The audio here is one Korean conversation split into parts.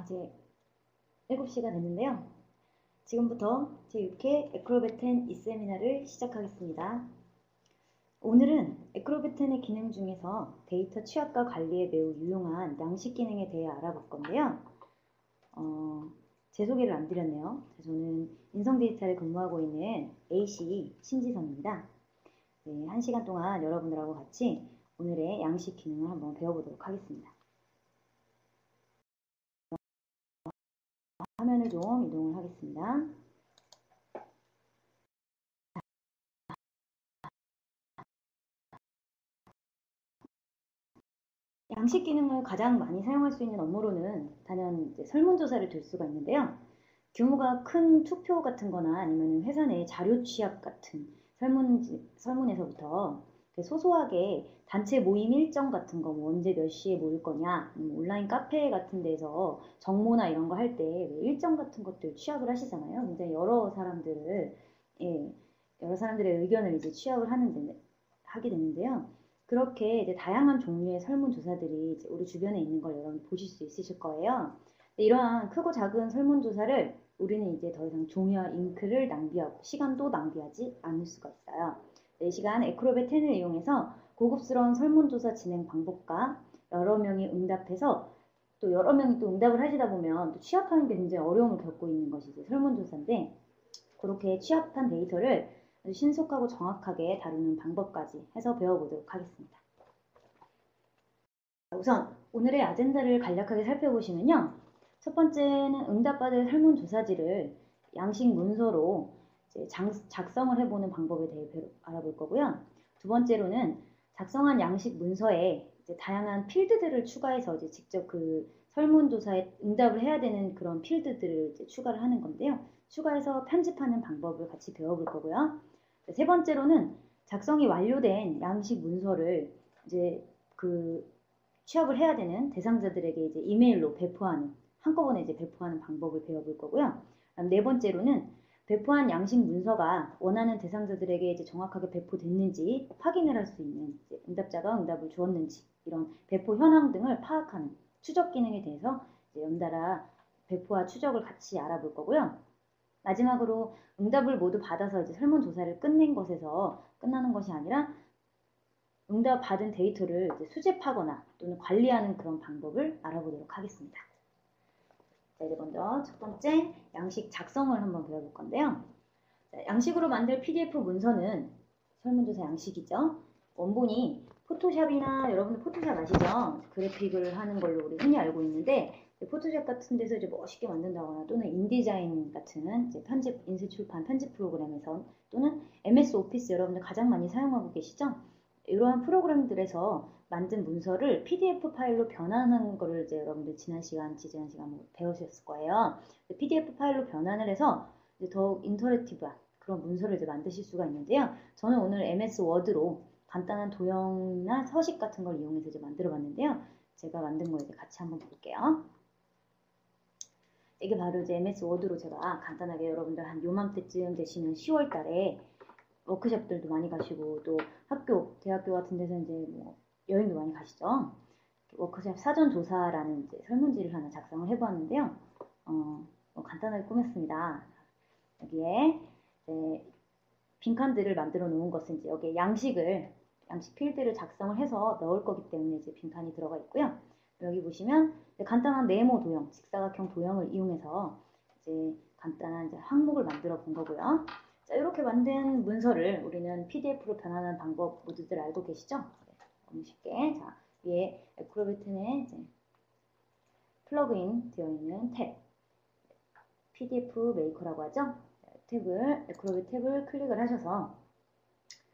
이제 7시가 됐는데요. 지금부터 제6회 에크로벳 10 이세미나를 시작하겠습니다. 오늘은 에크로벳 10의 기능 중에서 데이터 취합과 관리에 매우 유용한 양식 기능에 대해 알아볼 건데요. 제 소개를 안 드렸네요. 저는 인성 데이터를 근무하고 있는 AC 신지선입니다. 네, 1시간 동안 여러분들하고 같이 오늘의 양식 기능을 한번 배워보도록 하겠습니다. 화면을 좀 이동을 하겠습니다. 양식 기능을 가장 많이 사용할 수 있는 업무로는 단연 설문조사를 들 수가 있는데요. 규모가 큰 투표 같은 거나 아니면 회사 내 자료 취합 같은 설문에서부터 소소하게 단체 모임 일정 같은 거, 뭐 언제 몇 시에 모일 거냐, 온라인 카페 같은 데서 정모나 이런 거 할 때 일정 같은 것들 취합을 하시잖아요. 굉장히 여러 사람들의 의견을 이제 취합을 하게 되는데요. 그렇게 이제 다양한 종류의 설문조사들이 이제 우리 주변에 있는 걸 여러분 보실 수 있으실 거예요. 이러한 크고 작은 설문조사를 우리는 이제 더 이상 종이와 잉크를 낭비하고 시간도 낭비하지 않을 수가 있어요. 이 시간 에크로벳 10을 이용해서 고급스러운 설문조사 진행 방법과 여러 명이 응답해서 또 여러 명이 또 응답을 하시다 보면 또 취합하는 게 굉장히 어려움을 겪고 있는 것이 이제 설문조사인데, 그렇게 취합한 데이터를 신속하고 정확하게 다루는 방법까지 해서 배워보도록 하겠습니다. 우선 오늘의 아젠다를 간략하게 살펴보시면요. 첫 번째는 응답받을 설문조사지를 양식 문서로 이제 작성을 해보는 방법에 대해 알아볼 거고요. 두 번째로는 작성한 양식 문서에 이제 다양한 필드들을 추가해서 이제 직접 그 설문조사에 응답을 해야 되는 그런 필드들을 이제 추가를 하는 건데요. 추가해서 편집하는 방법을 같이 배워볼 거고요. 세 번째로는 작성이 완료된 양식 문서를 이제 그 취합을 해야 되는 대상자들에게 이제 이메일로 한꺼번에 이제 배포하는 방법을 배워볼 거고요. 네 번째로는 배포한 양식 문서가 원하는 대상자들에게 이제 정확하게 배포됐는지 확인을 할 수 있는, 이제 응답자가 응답을 주었는지 이런 배포 현황 등을 파악하는 추적 기능에 대해서 이제 연달아 배포와 추적을 같이 알아볼 거고요. 마지막으로 응답을 모두 받아서 이제 설문조사를 끝낸 것에서 끝나는 것이 아니라 응답 받은 데이터를 이제 수집하거나 또는 관리하는 그런 방법을 알아보도록 하겠습니다. 자, 이제 먼저 첫 번째 양식 작성을 한번 배워볼 건데요. 자, 양식으로 만들 PDF 문서는 설문조사 양식이죠. 원본이 포토샵이나 여러분들 포토샵 아시죠? 그래픽을 하는 걸로 우리 흔히 알고 있는데, 포토샵 같은 데서 이제 멋있게 만든다거나 또는 인디자인 같은 이제 인쇄 출판 편집 프로그램에서 또는 MS 오피스 여러분들 가장 많이 사용하고 계시죠? 이러한 프로그램들에서 만든 문서를 PDF 파일로 변환하는 거를 이제 여러분들 지난 시간 배우셨을 거예요. PDF 파일로 변환을 해서 이제 더욱 인터랙티브한 그런 문서를 이제 만드실 수가 있는데요. 저는 오늘 MS 워드로 간단한 도형이나 서식 같은 걸 이용해서 이제 만들어 봤는데요. 제가 만든 거 이제 같이 한번 볼게요. 이게 바로 이제 MS 워드로 제가 간단하게 여러분들 한 요맘때쯤 되시는 10월 달에 워크숍들도 많이 가시고 또 대학교 같은 데서 이제 뭐 여행도 많이 가시죠. 워크숍 사전조사라는 이제 설문지를 하나 작성을 해보았는데요. 간단하게 꾸몄습니다. 여기에 이제 빈칸들을 만들어 놓은 것은 이제 여기에 양식 필드를 작성을 해서 넣을 거기 때문에 이제 빈칸이 들어가 있고요. 여기 보시면 간단한 네모 도형, 직사각형 도형을 이용해서 이제 간단한 이제 항목을 만들어 본 거고요. 자, 이렇게 만든 문서를 우리는 PDF로 변환하는 방법 모두들 알고 계시죠? 네, 너무 쉽게. 자, 위에 에크로벳 10에 이제 플러그인 되어 있는 탭, PDF 메이커라고 하죠? 에크로벳 탭을 클릭을 하셔서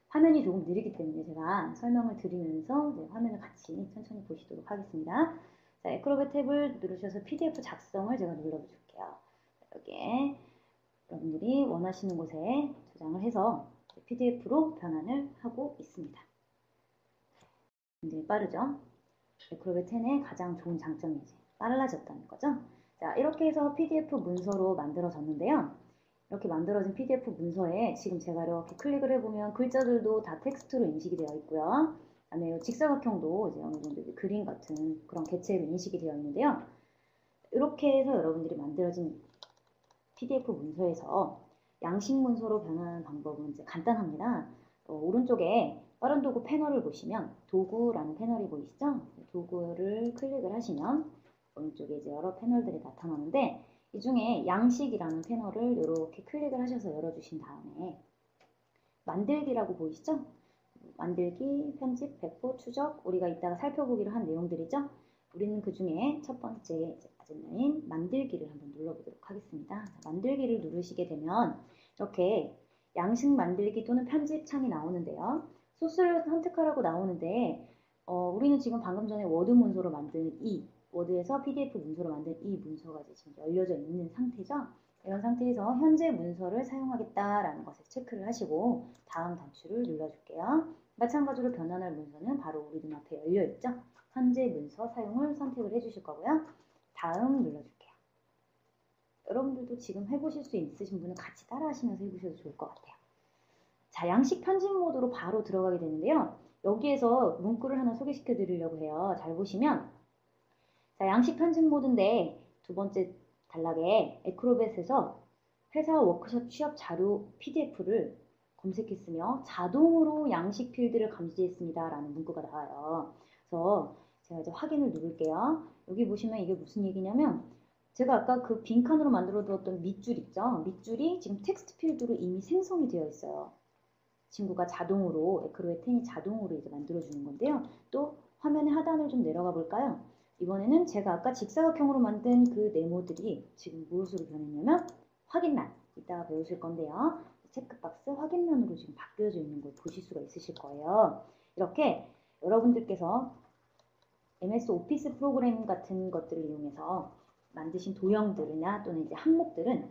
화면이 조금 느리기 때문에 제가 설명을 드리면서 이제 화면을 같이 천천히 보시도록 하겠습니다. 자, 에크로벳 탭을 누르셔서 PDF 작성을 제가 눌러줄게요. 여기에 여러분들이 원하시는 곳에 저장을 해서 PDF로 변환을 하고 있습니다. 굉장히 빠르죠? 에크로벳 10의 가장 좋은 장점이 이제 빨라졌다는 거죠. 자, 이렇게 해서 PDF 문서로 만들어졌는데요. 이렇게 만들어진 PDF 문서에 지금 제가 이렇게 클릭을 해보면 글자들도 다 텍스트로 인식이 되어 있고요. 그다음에 직사각형도 이제 어느 정도 그림 같은 그런 개체로 인식이 되어 있는데요. 이렇게 해서 여러분들이 만들어진 PDF 문서에서 양식 문서로 변환하는 방법은 이제 간단합니다. 오른쪽에 빠른 도구 패널을 보시면 도구라는 패널이 보이시죠? 도구를 클릭을 하시면 오른쪽에 이제 여러 패널들이 나타나는데 이 중에 양식이라는 패널을 이렇게 클릭을 하셔서 열어주신 다음에 만들기라고 보이시죠? 만들기, 편집, 배포, 추적, 우리가 이따가 살펴보기로 한 내용들이죠? 우리는 그 중에 첫 번째 아젠다인 만들기를 한번 눌러보도록 하겠습니다. 자, 만들기를 누르시게 되면 이렇게 양식 만들기 또는 편집 창이 나오는데요. 소스를 선택하라고 나오는데 우리는 지금 방금 전에 워드 문서로 만든 워드에서 PDF 문서로 만든 이 문서가 지금 열려져 있는 상태죠. 이런 상태에서 현재 문서를 사용하겠다라는 것을 체크를 하시고 다음 단추를 눌러줄게요. 마찬가지로 변환할 문서는 바로 우리 눈앞에 열려있죠. 현재 문서 사용을 선택을 해주실 거고요. 다음 눌러줄게요. 여러분들도 지금 해보실 수 있으신 분은 같이 따라 하시면서 해보셔도 좋을 것 같아요. 자, 양식 편집 모드로 바로 들어가게 되는데요. 여기에서 문구를 하나 소개시켜 드리려고 해요. 잘 보시면 자, 양식 편집 모드인데 두 번째 단락에 에크로벳에서 회사 워크숍 취업 자료 PDF를 검색했으며 자동으로 양식 필드를 감지했습니다 라는 문구가 나와요. 그래서 제가 이제 확인을 누를게요. 여기 보시면 이게 무슨 얘기냐면 제가 아까 그 빈칸으로 만들어 두었던 밑줄 있죠? 밑줄이 지금 텍스트 필드로 이미 생성이 되어 있어요. 친구가 자동으로 에크로의 10이 자동으로 이제 만들어주는 건데요. 또 화면의 하단을 좀 내려가 볼까요? 이번에는 제가 아까 직사각형으로 만든 그 네모들이 지금 무엇으로 변했냐면 확인란, 이따가 배우실 건데요. 체크박스 확인란으로 지금 바뀌어져 있는 걸 보실 수가 있으실 거예요. 이렇게 여러분들께서 MS 오피스 프로그램 같은 것들을 이용해서 만드신 도형들이나 또는 이제 항목들은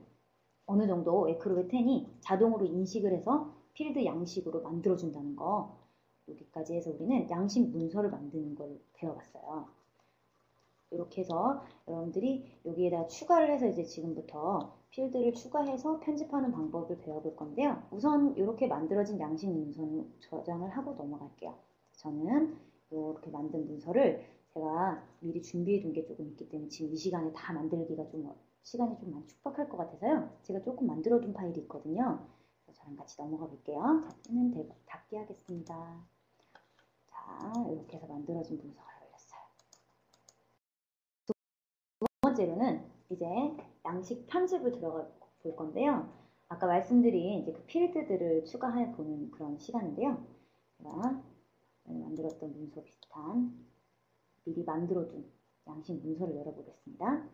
어느 정도 에크로의 10이 자동으로 인식을 해서 필드 양식으로 만들어준다는 거, 여기까지 해서 우리는 양식 문서를 만드는 걸 배워봤어요. 이렇게 해서 여러분들이 여기에다 추가를 해서 이제 지금부터 필드를 추가해서 편집하는 방법을 배워볼 건데요. 우선 이렇게 만들어진 양식 문서는 저장을 하고 넘어갈게요. 저는 이렇게 만든 문서를 제가 미리 준비해 둔 게 조금 있기 때문에 지금 이 시간에 다 만들기가 좀 시간이 좀 많이 축박할 것 같아서요. 제가 조금 만들어 둔 파일이 있거든요. 저랑 같이 넘어가 볼게요. 자, 뜨는 닫기 하겠습니다. 자, 이렇게 해서 만들어진 문서가 열렸어요. 두 번째로는 이제 양식 편집을 들어가 볼 건데요. 아까 말씀드린 이제 그 필드들을 추가해 보는 그런 시간인데요. 제가 만들었던 문서 비슷한 미리 만들어둔 양식 문서를 열어보겠습니다.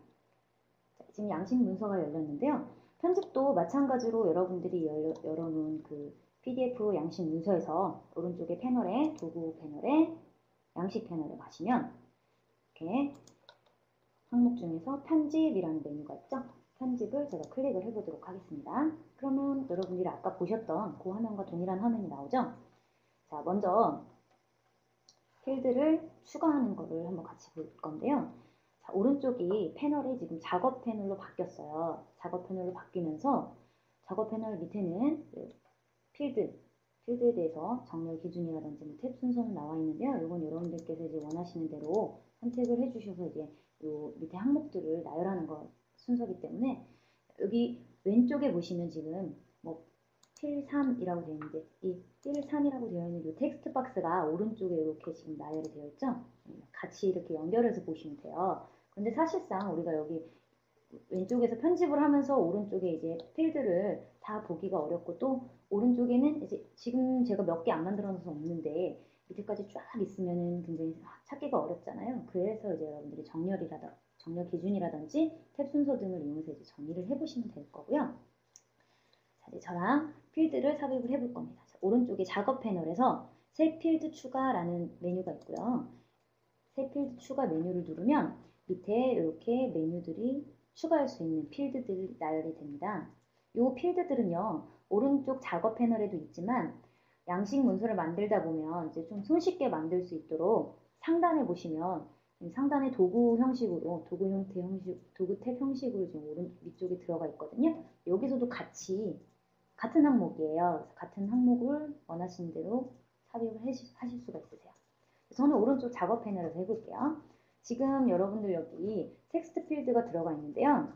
자, 지금 양식 문서가 열렸는데요. 편집도 마찬가지로 여러분들이 열어놓은 그 PDF 양식 문서에서 오른쪽에 패널에 도구 패널에 양식 패널에 가시면 이렇게 항목 중에서 편집이라는 메뉴가 있죠. 편집을 제가 클릭을 해보도록 하겠습니다. 그러면 여러분들이 아까 보셨던 그 화면과 동일한 화면이 나오죠. 자, 먼저 필드를 추가하는 거를 한번 같이 볼 건데요. 자, 오른쪽이 패널이 지금 작업 패널로 바뀌었어요. 작업 패널로 바뀌면서 작업 패널 밑에는 필드에 대해서 정렬 기준이라든지 뭐 탭 순서는 나와 있는데요. 이건 여러분들께서 이제 원하시는 대로 선택을 해주셔서 이제 요 밑에 항목들을 나열하는 거 순서이기 때문에 여기 왼쪽에 보시면 지금 뭐 필 3이라고 되어 있는데 이 필 3이라고 되어 있는 이 텍스트 박스가 오른쪽에 이렇게 지금 나열이 되어 있죠. 같이 이렇게 연결해서 보시면 돼요. 근데 사실상 우리가 여기 왼쪽에서 편집을 하면서 오른쪽에 이제 필드를 다 보기가 어렵고 또 오른쪽에는 이제 지금 제가 몇 개 안 만들어 놔서 없는데 밑에까지 쫙 있으면은 굉장히 찾기가 어렵잖아요. 그래서 이제 여러분들이 정렬 기준이라든지 탭 순서 등을 이용해서 이제 정의를 해보시면 될 거고요. 자, 이제 저랑 필드를 삽입을 해볼 겁니다. 자, 오른쪽에 작업 패널에서 새 필드 추가라는 메뉴가 있고요. 새 필드 추가 메뉴를 누르면 밑에 이렇게 메뉴들이 추가할 수 있는 필드들이 나열이 됩니다. 이 필드들은요, 오른쪽 작업 패널에도 있지만 양식 문서를 만들다 보면 이제 좀 손쉽게 만들 수 있도록 상단에 보시면 상단에 도구 형식으로, 도구 형태 형식, 도구 탭 형식으로 지금 위쪽에 들어가 있거든요. 여기서도 같이 같은 항목이에요. 같은 항목을 원하시는 대로 삽입을 하실 수가 있으세요. 저는 오른쪽 작업 패널에서 해볼게요. 지금 여러분들 여기 텍스트 필드가 들어가 있는데요.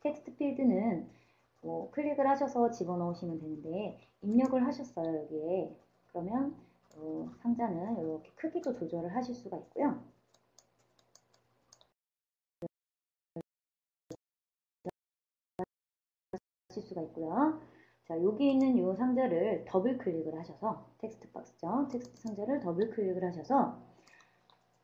텍스트 필드는 클릭을 하셔서 집어넣으시면 되는데 입력을 하셨어요, 여기에. 그러면 상자는 이렇게 크기도 조절을 하실 수가 있고요. 하실 수가 있고요. 자, 여기 있는 이 상자를 더블 클릭을 하셔서 텍스트 박스죠. 텍스트 상자를 더블 클릭을 하셔서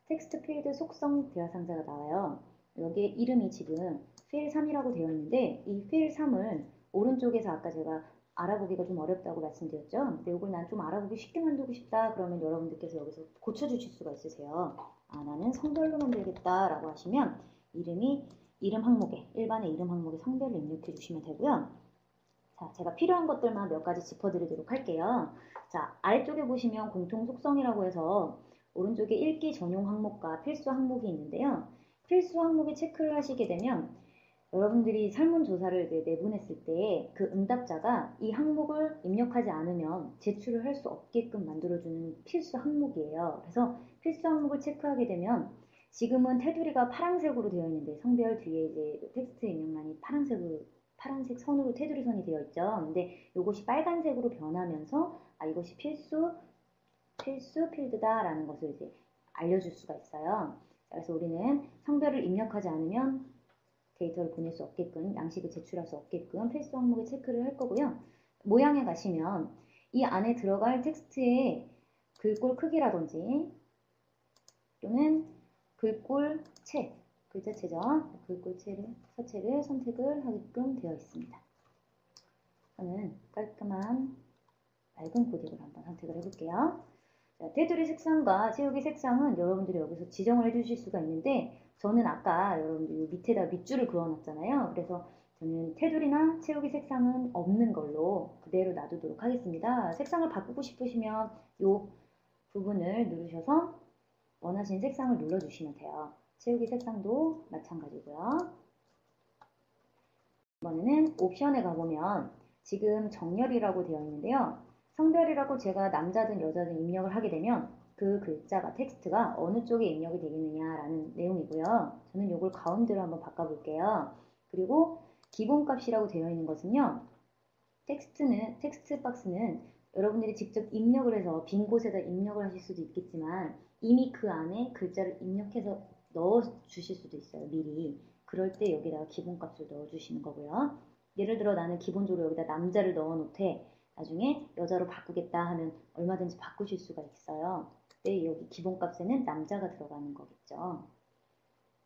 텍스트 필드 속성 대화 상자가 나와요. 여기에 이름이 지금 필 3이라고 되어 있는데 이 필 3을 오른쪽에서 아까 제가 알아보기가 좀 어렵다고 말씀드렸죠. 근데 이걸 난 좀 알아보기 쉽게 만들고 싶다 그러면 여러분들께서 여기서 고쳐주실 수가 있으세요. 아, 나는 성별로 만들겠다 라고 하시면 이름 항목에 일반의 이름 항목에 성별을 입력해 주시면 되고요. 자, 제가 필요한 것들만 몇 가지 짚어드리도록 할게요. 자, 아래쪽에 보시면 공통 속성이라고 해서 오른쪽에 읽기 전용 항목과 필수 항목이 있는데요. 필수 항목에 체크를 하시게 되면 여러분들이 설문조사를 이제 내보냈을 때 그 응답자가 이 항목을 입력하지 않으면 제출을 할 수 없게끔 만들어주는 필수 항목이에요. 그래서 필수 항목을 체크하게 되면 지금은 테두리가 파란색으로 되어 있는데 성별 뒤에 이제 텍스트 입력란이 파란색 선으로 테두리 선이 되어 있죠. 근데 이것이 빨간색으로 변하면서 이것이 필수 필드다라는 것을 이제 알려줄 수가 있어요. 그래서 우리는 성별을 입력하지 않으면 데이터를 보낼 수 없게끔, 양식을 제출할 수 없게끔 필수 항목에 체크를 할 거고요. 모양에 가시면 이 안에 들어갈 텍스트의 글꼴 크기라든지 또는 글꼴체, 글자체죠. 글꼴체를, 서체를 선택을 하게끔 되어 있습니다. 저는 깔끔한 맑은 코딩을 한번 선택을 해볼게요. 자, 테두리 색상과 채우기 색상은 여러분들이 여기서 지정을 해주실 수가 있는데 저는 아까 여러분들 밑에다 밑줄을 그어놨잖아요. 그래서 저는 테두리나 채우기 색상은 없는 걸로 그대로 놔두도록 하겠습니다. 색상을 바꾸고 싶으시면 이 부분을 누르셔서 원하시는 색상을 눌러주시면 돼요. 채우기 색상도 마찬가지고요. 이번에는 옵션에 가보면 지금 정렬이라고 되어 있는데요. 성별이라고 제가 남자든 여자든 입력을 하게 되면 그 글자가 텍스트가 어느 쪽에 입력이 되겠느냐라는 내용이고요. 저는 이걸 가운데로 한번 바꿔볼게요. 그리고 기본값이라고 되어 있는 것은요. 텍스트 박스는 여러분들이 직접 입력을 해서 빈 곳에다 입력을 하실 수도 있겠지만 이미 그 안에 글자를 입력해서 넣어 주실 수도 있어요. 미리. 그럴 때 여기다가 기본값을 넣어주시는 거고요. 예를 들어 나는 기본적으로 여기다 남자를 넣어놓되 나중에 여자로 바꾸겠다 하면 얼마든지 바꾸실 수가 있어요. 그때 여기 기본값에는 남자가 들어가는 거겠죠.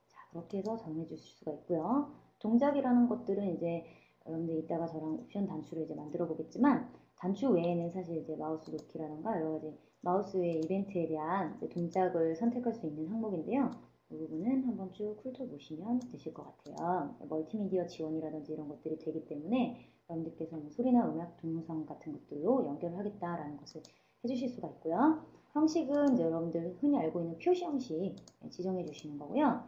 자, 그렇게 해서 정해주실 수가 있고요. 동작이라는 것들은 이제 여러분들 이따가 저랑 옵션 단추를 이제 만들어 보겠지만 단추 외에는 사실 이제 마우스 놓기라던가 여러 가지 마우스의 이벤트에 대한 동작을 선택할 수 있는 항목인데요. 이 부분은 한번 쭉 훑어보시면 되실 것 같아요. 멀티미디어 지원이라든지 이런 것들이 되기 때문에 여러분들께서 소리나 음악, 동영상 같은 것들로 연결을 하겠다라는 것을 해주실 수가 있고요. 형식은 이제 여러분들 흔히 알고 있는 표시 형식 지정해 주시는 거고요.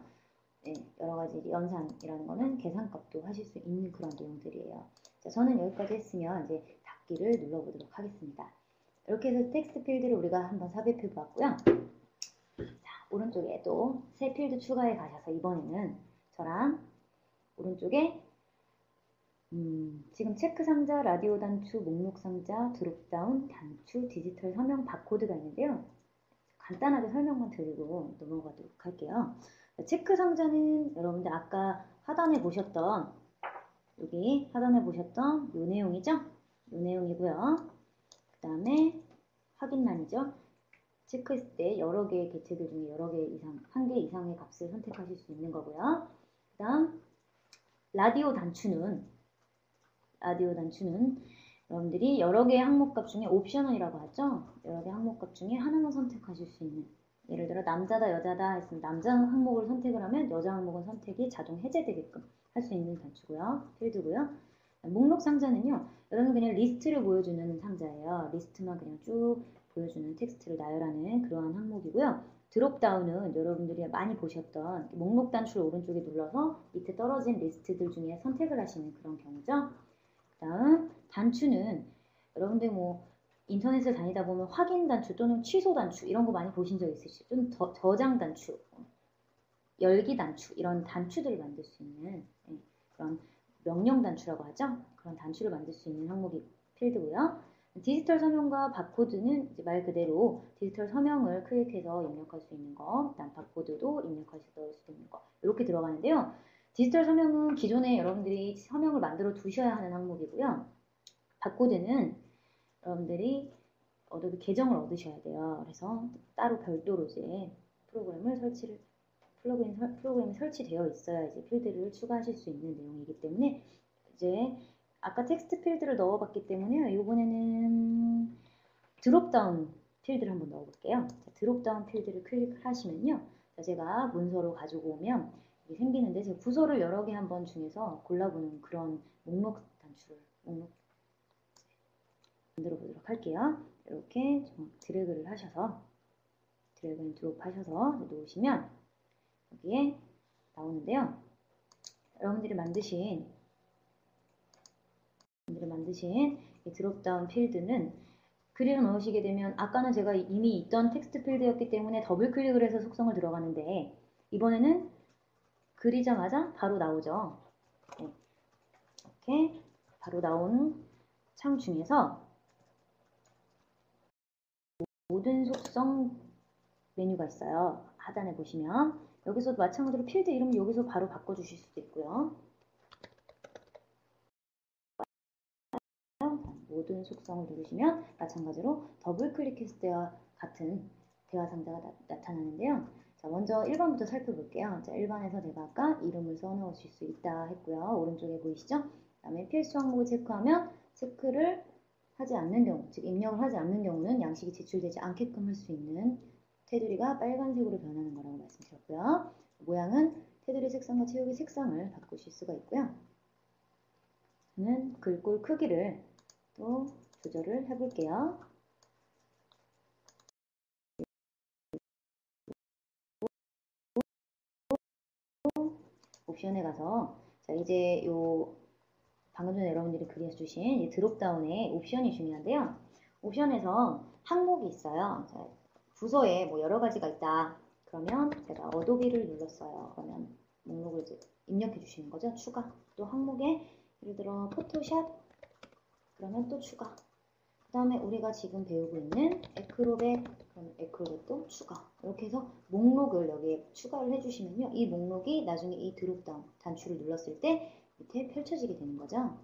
네, 여러 가지 연산이라는 거는 계산값도 하실 수 있는 그런 내용들이에요. 자, 저는 여기까지 했으면 이제 닫기를 눌러보도록 하겠습니다. 이렇게 해서 텍스트 필드를 우리가 한번 삽입해 보았고요. 자, 오른쪽에 또 새 필드 추가해 가셔서 이번에는 저랑 오른쪽에 지금 체크 상자, 라디오 단추, 목록 상자, 드롭다운, 단추, 디지털 서명, 바코드가 있는데요. 간단하게 설명만 드리고 넘어가도록 할게요. 체크 상자는 여러분들 아까 하단에 보셨던 여기 하단에 보셨던 이 내용이죠? 이 내용이고요. 그 다음에 확인란이죠. 체크했을 때 여러 개의 개체들 중에 여러 개 이상, 한 개 이상의 값을 선택하실 수 있는 거고요. 그 다음 라디오 단추는 여러분들이 여러 개의 항목값 중에 옵셔널이라고 하죠. 여러 개의 항목값 중에 하나만 선택하실 수 있는, 예를 들어 남자다 여자다 했으면 남자 항목을 선택을 하면 여자 항목은 선택이 자동 해제되게끔 할 수 있는 단추고요. 필드고요. 목록 상자는요. 여러분 그냥 리스트를 보여주는 상자예요. 리스트만 그냥 쭉 보여주는 텍스트를 나열하는 그러한 항목이고요. 드롭다운은 여러분들이 많이 보셨던 목록 단추를 오른쪽에 눌러서 밑에 떨어진 리스트들 중에 선택을 하시는 그런 경우죠. 그 다음 단추는 여러분들 뭐 인터넷을 다니다 보면 확인 단추 또는 취소 단추 이런 거 많이 보신 적 있으시죠? 좀 저장 단추 열기 단추, 이런 단추들을 만들 수 있는 그런 명령 단추라고 하죠. 그런 단추를 만들 수 있는 항목이 필드고요. 디지털 서명과 바코드는 이제 말 그대로 디지털 서명을 클릭해서 입력할 수 있는 거, 그다음 바코드도 입력해서 넣을 수 있는 거, 이렇게 들어가는데요. 디지털 서명은 기존에 여러분들이 서명을 만들어 두셔야 하는 항목이고요. 바코드는 여러분들이 어도비 계정을 얻으셔야 돼요. 그래서 따로 별도로 이제 프로그램이 설치되어 있어야 이제 필드를 추가하실 수 있는 내용이기 때문에 이제 아까 텍스트 필드를 넣어봤기 때문에 이번에는 드롭다운 필드를 한번 넣어볼게요. 자, 드롭다운 필드를 클릭하시면요. 자, 제가 문서로 가지고 오면 이게 생기는데 제가 부서를 여러 개 한번 중에서 골라보는 그런 목록 만들어 보도록 할게요. 이렇게 드래그를 하셔서 드래그 앤 드롭 하셔서 놓으시면 여기에 나오는데요. 여러분들이 만드신 이 드롭다운 필드는 글을 넣으시게 되면 아까는 제가 이미 있던 텍스트 필드였기 때문에 더블 클릭을 해서 속성을 들어가는데 이번에는 그리자마자 바로 나오죠. 네. 이렇게 바로 나온 창 중에서 모든 속성 메뉴가 있어요. 하단에 보시면 여기서도 마찬가지로 필드 이름 여기서 바로 바꿔주실 수도 있고요. 모든 속성을 누르시면 마찬가지로 더블 클릭했을 때와 같은 대화 상자가 나타나는데요. 자, 먼저 1번부터 살펴볼게요. 자, 1번에서 제가 아까 이름을 써넣으실 수 있다 했고요. 오른쪽에 보이시죠? 그 다음에 필수 항목을 체크하면 체크를 하지 않는 경우, 즉 입력을 하지 않는 경우는 양식이 제출되지 않게끔 할 수 있는 테두리가 빨간색으로 변하는 거라고 말씀드렸고요. 모양은 테두리 색상과 채우기 색상을 바꾸실 수가 있고요. 저는 글꼴 크기를 또 조절을 해볼게요. 옵션에 가서 자 이제 요 방금 전에 여러분들이 그려주신 이 드롭다운의 옵션이 중요한데요. 옵션에서 항목이 있어요. 자, 부서에 뭐 여러 가지가 있다. 그러면 제가 어도비를 눌렀어요. 그러면 목록을 이제 입력해 주시는 거죠. 추가. 또 항목에 예를 들어 포토샵 그러면 또 추가. 그 다음에 우리가 지금 배우고 있는 에크로벳, 그럼 에크로벳도 추가. 이렇게 해서 목록을 여기에 추가를 해주시면요. 이 목록이 나중에 이 드롭다운 단추를 눌렀을 때 밑에 펼쳐지게 되는 거죠.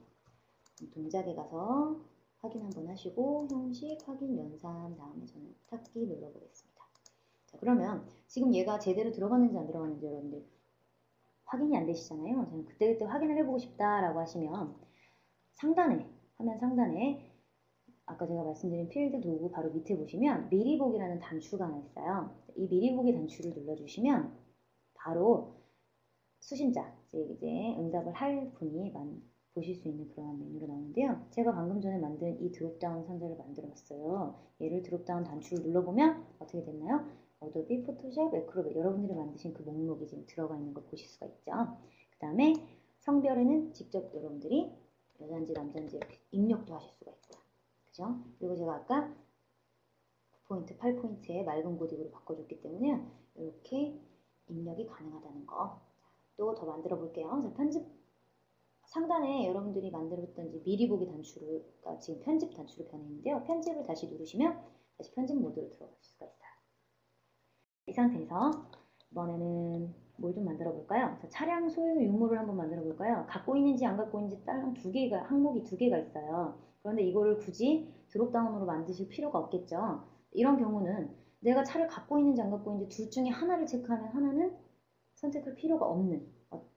동작에 가서 확인 한번 하시고 형식 확인 연산 다음에 저는 닫기 눌러보겠습니다. 자, 그러면 지금 얘가 제대로 들어갔는지 안 들어갔는지 여러분들 확인이 안 되시잖아요. 저는 그때그때 확인을 해보고 싶다라고 하시면 화면 상단에 아까 제가 말씀드린 필드 도구 바로 밑에 보시면 미리 보기라는 단추가 하나 있어요. 이 미리 보기 단추를 눌러주시면 바로 수신자, 이제 응답을 할 분이 보실 수 있는 그런 메뉴로 나오는데요. 제가 방금 전에 만든 이 드롭다운 상자를 만들었어요. 얘를 드롭다운 단추를 눌러보면 어떻게 됐나요? 어도비, 포토샵, 에크로벳 여러분들이 만드신 그 목록이 지금 들어가 있는 걸 보실 수가 있죠. 그 다음에 성별에는 직접 여러분들이 여자인지 남자인지 이렇게 입력도 하실 수가 있고요. 그죠? 그리고 제가 아까 9포인트, 8포인트의 맑은 고딕으로 바꿔줬기 때문에 이렇게 입력이 가능하다는 거. 또 더 만들어 볼게요. 자, 편집 상단에 여러분들이 만들었던 이제 미리 보기 단추가 지금 편집 단추로 변해 있는데요. 편집을 다시 누르시면 다시 편집 모드로 들어갈 수가 있어요. 이 상태에서 이번에는 뭘 좀 만들어 볼까요? 자, 차량 소유 유무를 한번 만들어 볼까요? 갖고 있는지 안 갖고 있는지 다른 항목이 두 개가 있어요. 그런데 이거를 굳이 드롭다운으로 만드실 필요가 없겠죠. 이런 경우는 내가 차를 갖고 있는지 안 갖고 있는지 둘 중에 하나를 체크하면 하나는 선택할 필요가 없는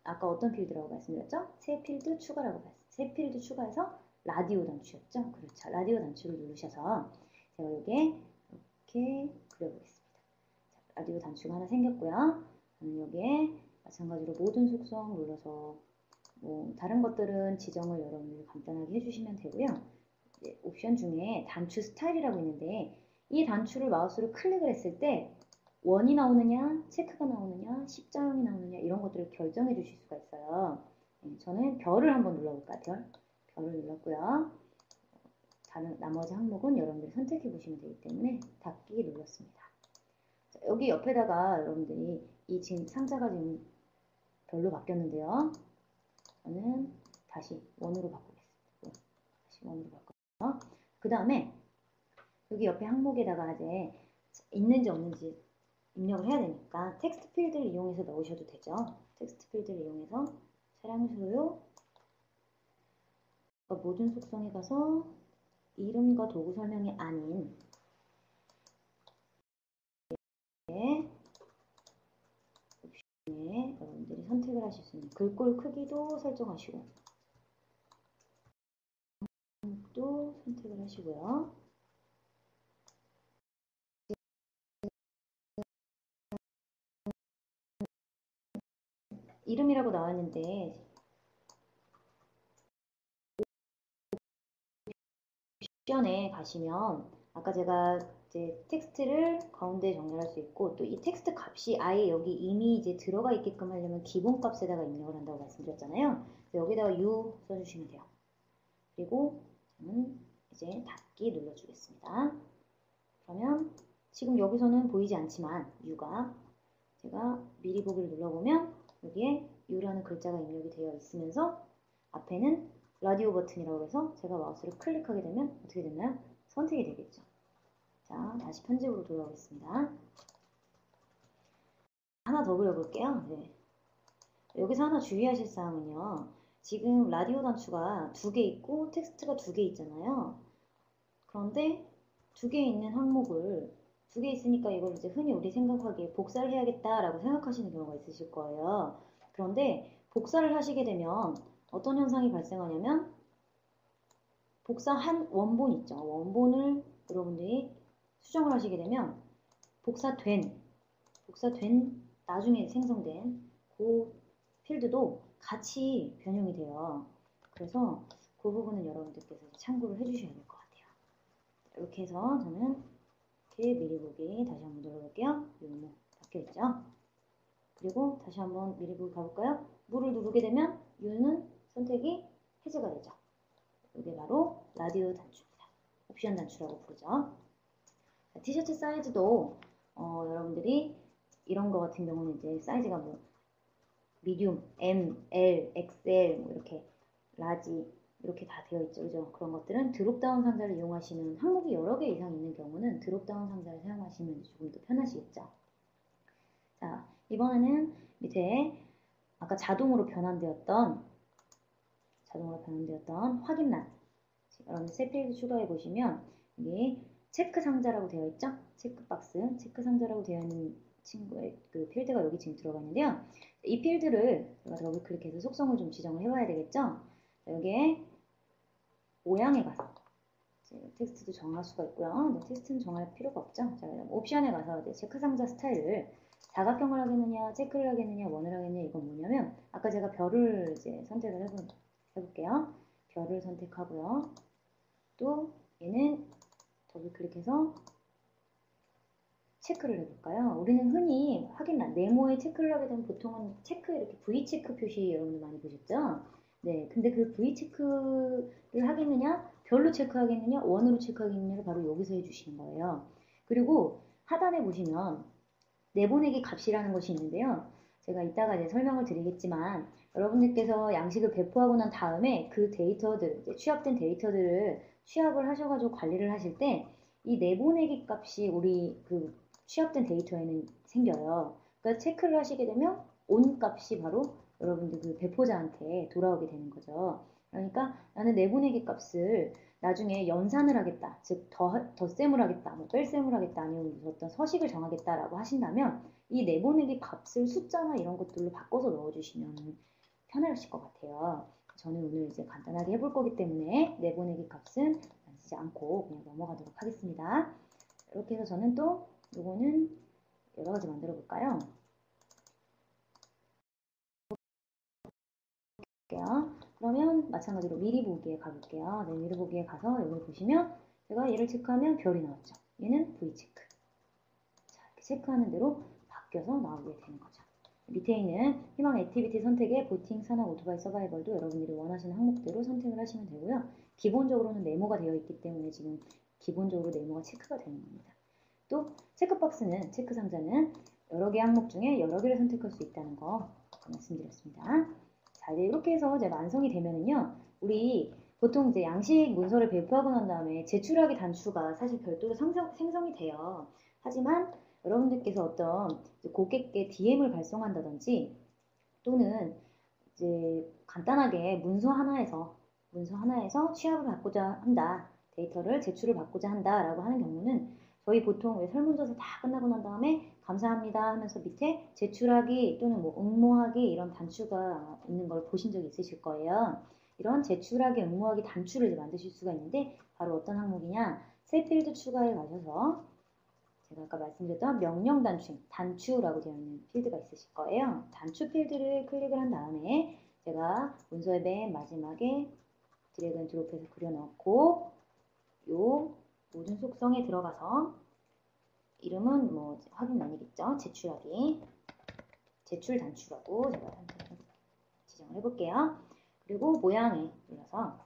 아까 어떤 필드라고 말씀드렸죠? 새 필드 추가라고 말씀. 새 필드 추가해서 라디오 단추였죠? 그렇죠. 라디오 단추를 누르셔서 제가 여기에 이렇게 그려보겠습니다. 자, 라디오 단추가 하나 생겼고요. 저는 여기에 마찬가지로 모든 속성 눌러서 뭐 다른 것들은 지정을 여러분들이 간단하게 해주시면 되고요. 이제 옵션 중에 단추 스타일이라고 있는데 이 단추를 마우스로 클릭을 했을 때 원이 나오느냐, 체크가 나오느냐, 십자형이 나오느냐 이런 것들을 결정해 주실 수가 있어요. 저는 별을 한번 눌러볼까요? 별을 눌렀고요. 다른 나머지 항목은 여러분들이 선택해 보시면 되기 때문에 닫기 눌렀습니다. 여기 옆에다가 여러분들이 이 지금 상자가 지금 별로 바뀌었는데요. 저는 다시 원으로 바꾸겠습니다. 다시 원으로 바꿔요. 그 다음에 여기 옆에 항목에다가 이제 있는지 없는지 입력을 해야 되니까 텍스트 필드를 이용해서 넣으셔도 되죠. 텍스트 필드를 이용해서 차량 소요 모든 속성에 가서 이름과 도구 설명이 아닌 옵션에 여러분들이 선택을 하실 수 있는 글꼴 크기도 설정하시고 또 선택을 하시고요. 이름이라고 나왔는데 옵션에 가시면 아까 제가 이제 텍스트를 가운데 정렬할 수 있고 또 이 텍스트 값이 아예 여기 이미 이제 들어가 있게끔 하려면 기본 값에다가 입력을 한다고 말씀드렸잖아요. 여기다가 U 써주시면 돼요. 그리고 저는 이제 닫기 눌러주겠습니다. 그러면 지금 여기서는 보이지 않지만 U가 제가 미리 보기를 눌러보면 여기에 U라는 글자가 입력이 되어 있으면서 앞에는 라디오 버튼이라고 해서 제가 마우스를 클릭하게 되면 어떻게 됐나요? 선택이 되겠죠. 자, 다시 편집으로 돌아오겠습니다. 하나 더 그려볼게요. 네. 여기서 하나 주의하실 사항은요. 지금 라디오 단추가 2개 있고 텍스트가 2개 있잖아요. 그런데 2개 있는 항목을 2개 있으니까 이걸 이제 흔히 우리 생각하기에 복사를 해야겠다라고 생각하시는 경우가 있으실 거예요. 그런데 복사를 하시게 되면 어떤 현상이 발생하냐면 복사한 원본 있죠. 원본을 여러분들이 수정을 하시게 되면 복사된 나중에 생성된 그 필드도 같이 변형이 돼요. 그래서 그 부분은 여러분들께서 참고를 해주셔야 될 것 같아요. 이렇게 해서 저는 이렇게 미리 보기 다시 한번 눌러볼게요. 요모 바뀌어있죠? 그리고 다시 한번 미리 보기 가볼까요? 물을 누르게 되면 U는 선택이 해제가 되죠. 이게 바로 라디오 단추입니다. 옵션 단추라고 부르죠. 티셔츠 사이즈도 여러분들이 이런 거 같은 경우는 이제 사이즈가 뭐 미디움, M, L, XL 뭐 이렇게 라지 이렇게 다 되어 있죠. 그죠? 그런 것들은 드롭다운 상자를 이용하시는 항목이 여러 개 이상 있는 경우는 드롭다운 상자를 사용하시면 조금 더 편하시겠죠. 자, 이번에는 밑에 아까 자동으로 변환되었던 확인란 여러분 새 페이지 추가해 보시면 여기 체크 상자라고 되어 있죠? 체크박스, 체크 상자라고 되어 있는 친구의 그 필드가 여기 지금 들어가 있는데요. 이 필드를 제가 더블 클릭해서 속성을 좀 지정을 해봐야 되겠죠? 여기에 모양에 가서 텍스트도 정할 수가 있고요. 네, 텍스트는 정할 필요가 없죠. 자, 옵션에 가서 이제 체크 상자 스타일을 사각형을 하겠느냐, 체크를 하겠느냐, 원을 하겠느냐 이건 뭐냐면 아까 제가 별을 이제 선택을 해볼게요. 별을 선택하고요. 또 얘는 더블 클릭해서 체크를 해볼까요? 우리는 흔히 확인란, 네모에 체크를 하게 되면 보통은 체크 이렇게 V체크 표시 여러분들 많이 보셨죠? 네, 근데 그 V체크를 하겠느냐, 별로 체크하겠느냐, 원으로 체크하겠느냐를 바로 여기서 해주시는 거예요. 그리고 하단에 보시면 내보내기 값이라는 것이 있는데요. 제가 이따가 이제 설명을 드리겠지만 여러분들께서 양식을 배포하고 난 다음에 그 데이터들, 이제 취합된 데이터들을 취합을 하셔가지고 관리를 하실 때 이 내보내기 값이 우리 그 취합된 데이터에는 생겨요. 그러니까 체크를 하시게 되면 온 값이 바로 여러분들 그 배포자한테 돌아오게 되는 거죠. 그러니까 나는 내보내기 값을 나중에 연산을 하겠다, 즉 덧셈을 하겠다, 뭐 뺄셈을 하겠다, 아니면 어떤 서식을 정하겠다라고 하신다면 이 내보내기 값을 숫자나 이런 것들로 바꿔서 넣어주시면 편하실 것 같아요. 저는 오늘 이제 간단하게 해볼 거기 때문에 내보내기 값은 쓰지 않고 그냥 넘어가도록 하겠습니다. 이렇게 해서 저는 또 요거는 여러 가지 만들어 볼까요? 그러면 마찬가지로 미리 보기에 가볼게요. 네, 미리 보기에 가서 여기 보시면 제가 얘를 체크하면 별이 나왔죠. 얘는 V체크. 자, 이렇게 체크하는 대로 바뀌어서 나오게 되는 거죠. 밑에 있는 희망 액티비티 선택에 보팅, 산업, 오토바이, 서바이벌도 여러분들이 원하시는 항목대로 선택을 하시면 되고요. 기본적으로는 네모가 되어 있기 때문에 지금 기본적으로 네모가 체크가 되는 겁니다. 또 체크박스는, 체크 상자는 여러 개 항목 중에 여러 개를 선택할 수 있다는 거 말씀드렸습니다. 자, 이제 이렇게 해서 이제 완성이 되면은요, 우리 보통 이제 양식 문서를 배포하고 난 다음에 제출하기 단추가 사실 별도로 생성이 돼요. 하지만 여러분들께서 어떤 고객께 DM을 발송한다든지 또는 이제 간단하게 문서 하나에서 취합을 받고자 한다. 데이터를 제출을 받고자 한다라고 하는 경우는 저희 보통 왜 설문조사 다 끝나고 난 다음에 감사합니다 하면서 밑에 제출하기 또는 뭐 응모하기 이런 단추가 있는 걸 보신 적이 있으실 거예요. 이런 제출하기, 응모하기 단추를 이제 만드실 수가 있는데 바로 어떤 항목이냐? 새 필드 추가에 가셔서 제가 아까 말씀드렸던 명령 단추라고 되어 있는 필드가 있으실 거예요. 단추 필드를 클릭을 한 다음에 제가 문서의 맨 마지막에 드래그 앤 드롭해서 그려넣고 요 모든 속성에 들어가서 이름은 뭐 확인 아니겠죠? 제출하기, 제출 단추라고 제가 지정을 해볼게요. 그리고 모양에 눌러서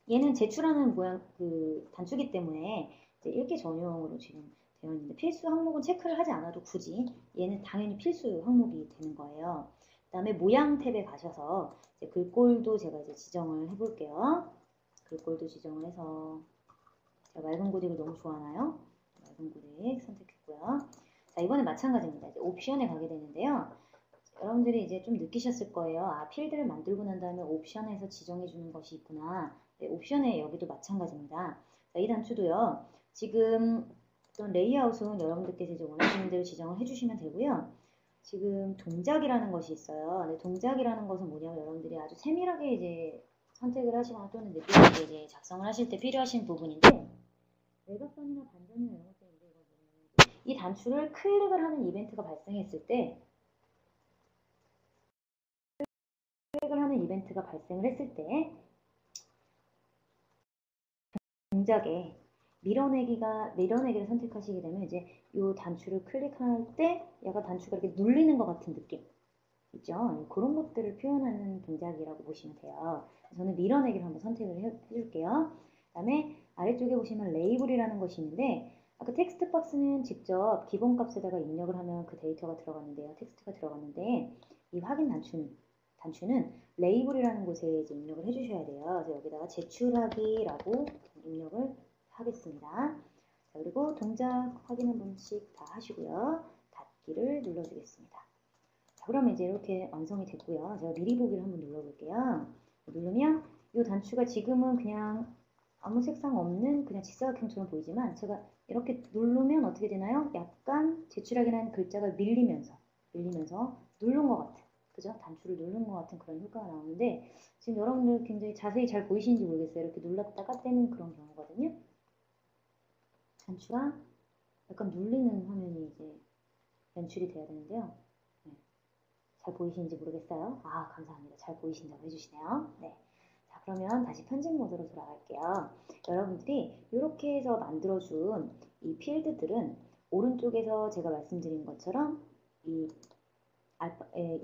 얘는 제출하는 모양 그 단추기 때문에 이제 읽기 전용으로 지금 되어 있는데 필수 항목은 체크를 하지 않아도 굳이 얘는 당연히 필수 항목이 되는 거예요. 그 다음에 모양 탭에 가셔서 이제 글꼴도 제가 이제 지정을 해볼게요. 글꼴도 지정을 해서 제가 맑은 고딕을 너무 좋아하나요? 맑은 고딕 선택했고요. 자, 이번에 마찬가지입니다. 이제 옵션에 가게 되는데요. 여러분들이 이제 좀 느끼셨을 거예요. 아, 필드를 만들고 난 다음에 옵션에서 지정해 주는 것이 있구나. 네, 옵션에 여기도 마찬가지입니다. 자, 이 단추도요. 지금 어떤 레이아웃은 여러분들께서 이제 원하시는 대로 지정을 해주시면 되고요. 지금 동작이라는 것이 있어요. 네, 동작이라는 것은 뭐냐면 여러분들이 아주 세밀하게 이제 선택을 하시거나 또는 느끼게 이제 작성을 하실 때 필요하신 부분인데 외곽선이나 반전이나 이런 것 때문에 이 단추를 클릭을 하는 이벤트가 발생했을 때 발생을 했을 때 동작에 밀어내기를 선택하시게 되면 이제 이 단추를 클릭할 때 약간 단추가 이렇게 눌리는 것 같은 느낌 있죠? 그런 것들을 표현하는 동작이라고 보시면 돼요. 저는 밀어내기를 한번 선택을 해줄게요. 그 다음에 아래쪽에 보시면 레이블이라는 것이 있는데 아까 텍스트 박스는 직접 기본 값에다가 입력을 하면 그 데이터가 들어갔는데요. 텍스트가 들어갔는데 이 확인 단추는 레이블이라는 곳에 이제 입력을 해주셔야 돼요. 그래서 여기다가 제출하기라고 입력을 하겠습니다. 자, 그리고 동작 확인 한 번씩 다 하시고요. 닫기를 눌러주겠습니다. 자, 그러면 이제 이렇게 완성이 됐고요. 제가 미리 보기를 한번 눌러볼게요. 누르면 이 단추가 지금은 그냥 아무 색상 없는 그냥 직사각형처럼 보이지만 제가 이렇게 누르면 어떻게 되나요? 약간 제출하기라는 글자가 밀리면서 누른 것 같은 그죠? 단추를 누른 것 같은 그런 효과가 나오는데 지금 여러분들 굉장히 자세히 잘 보이시는지 모르겠어요. 이렇게 눌렀다가 떼는 그런 경우거든요. 단추가 약간 눌리는 화면이 이제 연출이 돼야 되는데요. 네. 잘 보이시는지 모르겠어요. 아, 감사합니다. 잘 보이신다고 해주시네요. 네. 자, 그러면 다시 편집 모드로 돌아갈게요. 여러분들이 이렇게 해서 만들어준 이 필드들은 오른쪽에서 제가 말씀드린 것처럼 이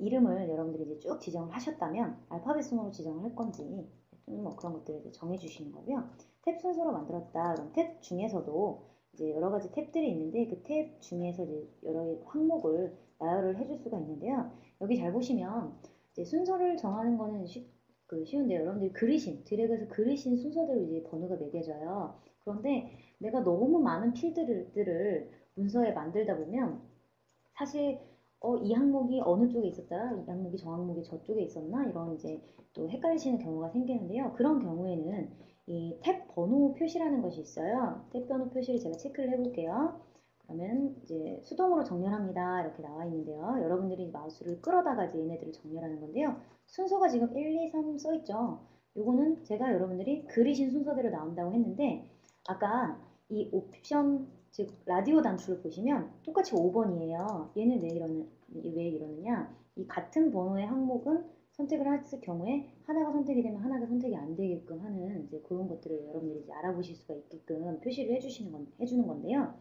이름을 여러분들이 이제 쭉 지정을 하셨다면 알파벳 순으로 지정을 할 건지 또는 뭐 그런 것들을 이제 정해 주시는 거고요. 탭 순서로 만들었다. 그럼 탭 중에서도 이제 여러 가지 탭들이 있는데 그 탭 중에서 이제 여러 항목을 나열을 해줄 수가 있는데요. 여기 잘 보시면 이제 순서를 정하는 거는 쉬운데 여러분들이 드래그해서 그리신 순서대로 이제 번호가 매겨져요. 그런데 내가 너무 많은 필드들을 문서에 만들다 보면 사실 이 항목이 어느 쪽에 있었다, 이 항목이 저 항목이 저쪽에 있었나 이런 이제 또 헷갈리시는 경우가 생기는데요. 그런 경우에는 이 탭 번호 표시라는 것이 있어요. 탭 번호 표시를 제가 체크를 해볼게요. 그러면 이제 수동으로 정렬합니다. 이렇게 나와 있는데요. 여러분들이 마우스를 끌어다가 이제 얘네들을 정렬하는 건데요. 순서가 지금 1, 2, 3 써있죠. 요거는 제가 여러분들이 그리신 순서대로 나온다고 했는데 아까 이 옵션 즉 라디오 단추를 보시면 똑같이 5번이에요. 얘는 왜 이러느냐? 이 같은 번호의 항목은 선택을 했을 경우에 하나가 선택이 되면 하나가 선택이 안 되게끔 하는 이제 그런 것들을 여러분들이 이제 알아보실 수가 있게끔 표시를 해주는 건데요.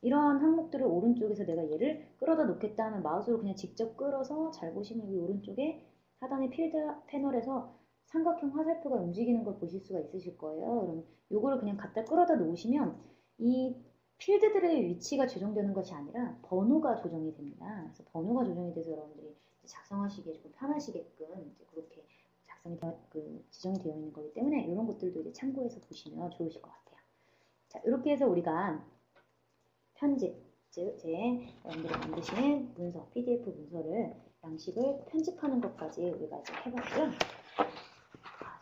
이러한 항목들을 오른쪽에서 내가 얘를 끌어다 놓겠다 하면 마우스로 그냥 직접 끌어서 잘 보시면 여기 오른쪽에 하단의 필드 패널에서 삼각형 화살표가 움직이는 걸 보실 수가 있으실 거예요. 그럼 요거를 그냥 갖다 끌어다 놓으시면 이 필드들의 위치가 조정되는 것이 아니라 번호가 조정이 됩니다. 그래서 번호가 조정이 돼서 여러분들이 작성하시기에 조금 편하시게끔 이제 그렇게 지정이 되어 있는 거기 때문에 이런 것들도 이제 참고해서 보시면 좋으실 것 같아요. 자, 이렇게 해서 우리가 편집, 즉 여러분들이 만드신 문서, PDF 문서를 양식을 편집하는 것까지 우리가 이제 해봤고요.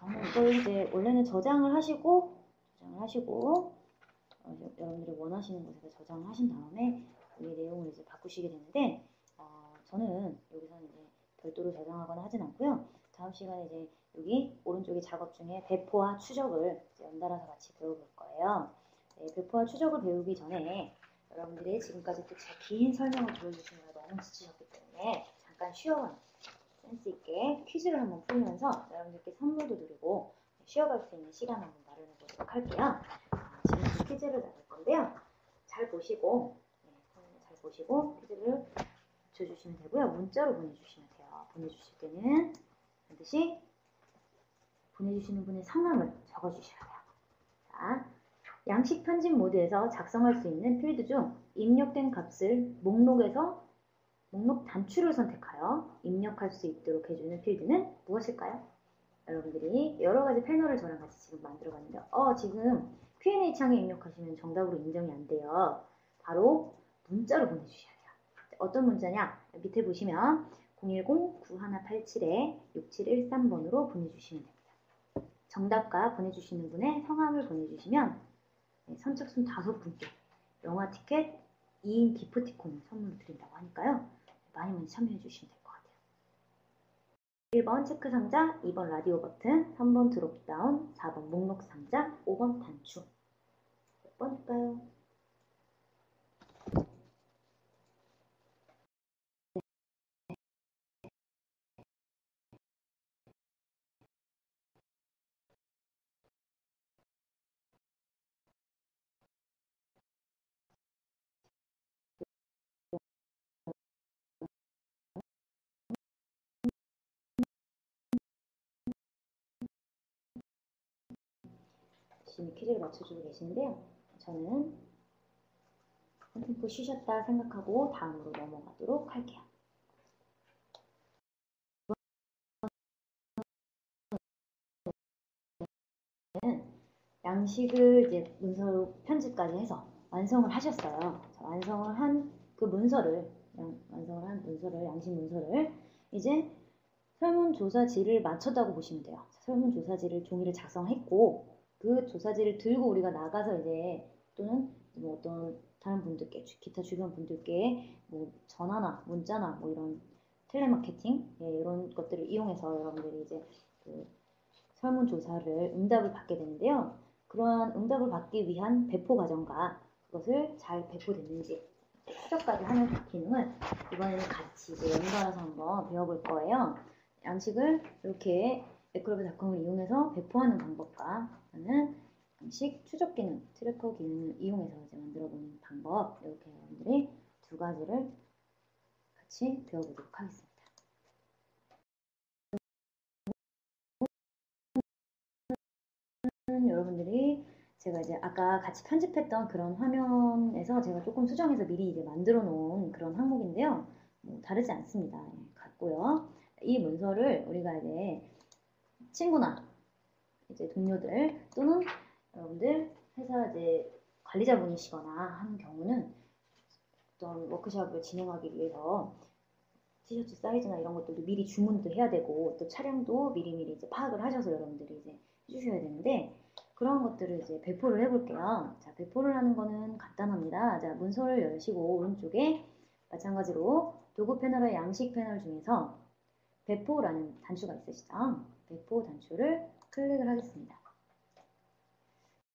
저는 이걸 이제 원래는 저장을 하시고 여러분들이 원하시는 곳에서 저장을 하신 다음에 이 내용을 이제 바꾸시게 되는데 저는 여기서는 이제 별도로 저장하거나 하진 않고요. 다음 시간에 이제 여기 오른쪽에 작업 중에 배포와 추적을 연달아서 같이 배워볼 거예요. 네, 배포와 추적을 배우기 전에 여러분들이 지금까지 또 제 긴 설명을 들어주시느라 너무 지치셨기 때문에 잠깐 쉬어가는 센스 있게 퀴즈를 한번 풀면서 여러분들께 선물도 드리고 쉬어갈 수 있는 시간 한번 마련해 보도록 할게요. 지금 퀴즈를 나눌 건데요. 잘 보시고 퀴즈를 맞춰주시면 되고요. 문자로 보내주시면 돼요. 보내주실 때는 반드시 보내주시는 분의 성함을 적어주셔야 돼요. 자, 양식 편집 모드에서 작성할 수 있는 필드 중 입력된 값을 목록 단추를 선택하여 입력할 수 있도록 해주는 필드는 무엇일까요? 여러분들이 여러가지 패널을 저랑 같이 지금 만들어봤는데 지금 Q&A 창에 입력하시면 정답으로 인정이 안 돼요. 바로 문자로 보내주셔야 돼요. 어떤 문자냐? 밑에 보시면 010-9187-6713번으로 보내주시면 됩니다. 정답과 보내주시는 분의 성함을 보내주시면 선착순 5분께 영화 티켓 2인 기프티콘을 선물로 드린다고 하니까요. 많이 참여해 주시면 될 것 같아요. 1번 체크 상자, 2번 라디오 버튼, 3번 드롭다운, 4번 목록 상자, 5번 단추. 몇 번일까요? 열심히 퀴즈를 맞춰주고 계시는데요. 저는 한 템포 쉬셨다 생각하고 다음으로 넘어가도록 할게요. 양식을 이제 문서로 편집까지 해서 완성을 하셨어요. 완성을 한 문서를 양식 문서를 이제 설문조사지를 마쳤다고 보시면 돼요. 설문조사지를 종이를 작성했고 그 조사지를 들고 우리가 나가서 이제 또는 뭐 어떤 다른 분들께 기타 주변 분들께 뭐 전화나 문자나 뭐 이런 텔레마케팅 이런 것들을 이용해서 여러분들이 이제 설문조사를 응답을 받게 되는데요. 그러한 응답을 받기 위한 배포 과정과 그것을 잘 배포됐는지 추적까지 하는 기능을 이번에는 같이 이제 연달아서 한번 배워볼 거예요. 양식을 이렇게 매크로비닷컴을 이용해서 배포하는 방법과 저는 양식 추적 기능, 트래커 기능을 이용해서 이제 만들어보는 방법 이렇게 여러분들이 두 가지를 같이 배워보도록 하겠습니다. 여러분들이 제가 이제 아까 같이 편집했던 그런 화면에서 제가 조금 수정해서 미리 이제 만들어 놓은 그런 항목인데요. 뭐 다르지 않습니다. 같고요. 이 문서를 우리가 이제 친구나 이제 동료들 또는 여러분들 회사 이제 관리자분이시거나 하는 경우는 어떤 워크숍을 진행하기 위해서 티셔츠 사이즈나 이런 것들도 미리 주문도 해야 되고 또 촬영도 미리미리 이제 파악을 하셔서 여러분들이 이제 해주셔야 되는데 그런 것들을 이제 배포를 해볼게요. 자, 배포를 하는 거는 간단합니다. 자, 문서를 열시고 오른쪽에 마찬가지로 도구 패널과 양식 패널 중에서 배포라는 단추가 있으시죠? 배포 단추를 클릭을 하겠습니다.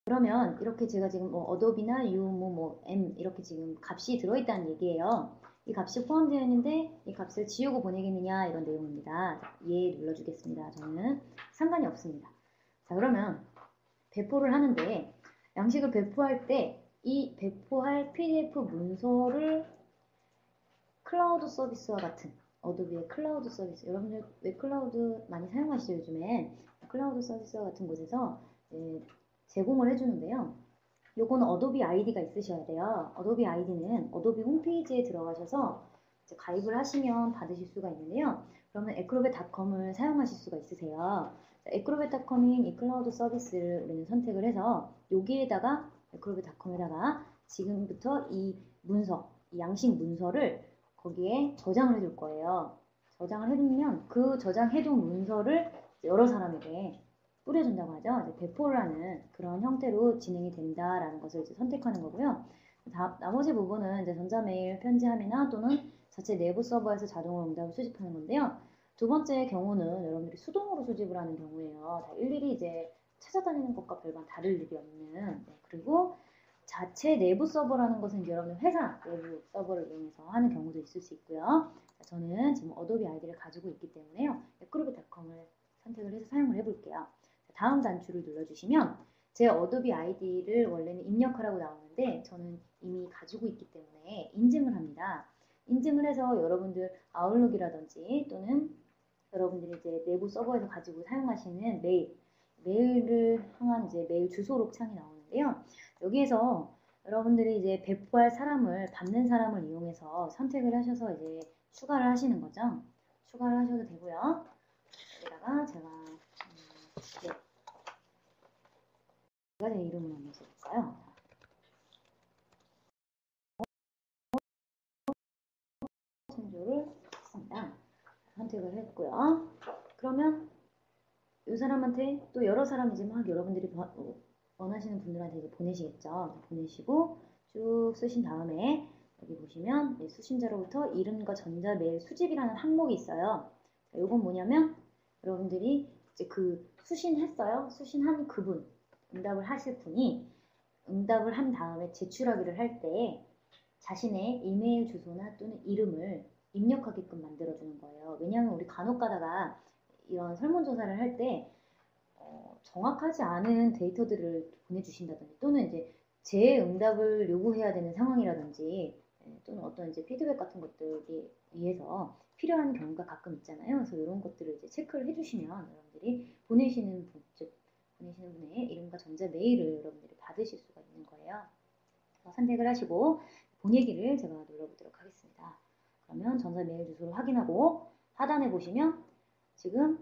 그러면 이렇게 제가 지금 뭐 어도비나 M 이렇게 지금 값이 들어있다는 얘기예요. 이 값이 포함되어 있는데 이 값을 지우고 보내겠느냐 이런 내용입니다. 예 눌러주겠습니다. 저는 상관이 없습니다. 자, 그러면 배포를 하는데 양식을 배포할 때 이 배포할 PDF 문서를 클라우드 서비스와 같은 어도비의 클라우드 서비스, 여러분들 웹 클라우드 많이 사용하시죠 요즘에. 클라우드 서비스와 같은 곳에서 제공을 해주는데요. 요거는 어도비 아이디가 있으셔야 돼요. 어도비 아이디는 어도비 홈페이지에 들어가셔서 이제 가입을 하시면 받으실 수가 있는데요. 그러면 에크로벳닷컴을 사용하실 수가 있으세요. 에크로벳닷컴인 이 클라우드 서비스를 우리는 선택을 해서 여기에다가 에크로벳닷컴에다가 지금부터 이 문서, 이 양식 문서를 거기에 저장을 해줄 거예요. 저장을 해두면 그 저장해둔 문서를 여러 사람에게 뿌려준다고 하죠. 배포를 하는 그런 형태로 진행이 된다라는 것을 이제 선택하는 거고요. 나머지 부분은 이제 전자메일 편지함이나 또는 자체 내부 서버에서 자동으로 응답을 수집하는 건데요. 두 번째 경우는 여러분들이 수동으로 수집을 하는 경우예요. 일일이 이제 찾아다니는 것과 별반 다를 일이 없는. 네, 그리고 자체 내부 서버라는 것은 이제 여러분들 회사 내부 서버를 이용해서 하는 경우도 있을 수 있고요. 저는 지금 어도비 아이디를 가지고 있기 때문에요. 에크로벳닷컴을 선택을 해서 사용을 해볼게요. 다음 단추를 눌러주시면 제 어도비 아이디를 원래는 입력하라고 나오는데 저는 이미 가지고 있기 때문에 인증을 합니다. 인증을 해서 여러분들 아웃룩이라든지 또는 여러분들이 이제 내부 서버에서 가지고 사용하시는 메일을 향한 이제 메일 주소록 창이 나오는데요. 여기에서 여러분들이 이제 배포할 사람을 받는 사람을 이용해서 선택을 하셔서 이제 추가를 하시는 거죠. 추가를 하셔도 되고요. 여기다가 제가 네. 제가 제 이름을 한번 써볼까요? 참조를 했습니다. 선택을 했고요. 그러면 이 사람한테 또 여러 사람 이제 막 여러분들이 원하시는 분들한테 이제 보내시겠죠. 보내시고 쭉 쓰신 다음에 여기 보시면 수신자로부터 이름과 전자메일 수집이라는 항목이 있어요. 이건 뭐냐면 여러분들이 이제 그 수신했어요. 수신한 그분, 응답을 하실 분이 응답을 한 다음에 제출하기를 할 때 자신의 이메일 주소나 또는 이름을 입력하게끔 만들어주는 거예요. 왜냐하면 우리 간혹 가다가 이런 설문조사를 할 때 정확하지 않은 데이터들을 보내주신다든지 또는 이제 재응답을 요구해야 되는 상황이라든지 또는 어떤 이제 피드백 같은 것들이 위해서 필요한 경우가 가끔 있잖아요. 그래서 이런 것들을 이제 체크를 해주시면 여러분들이 보내시는 분의 이름과 전자 메일을 여러분들이 받으실 수가 있는 거예요. 선택을 하시고 보내기를 제가 눌러보도록 하겠습니다. 그러면 전자 메일 주소를 확인하고 하단에 보시면 지금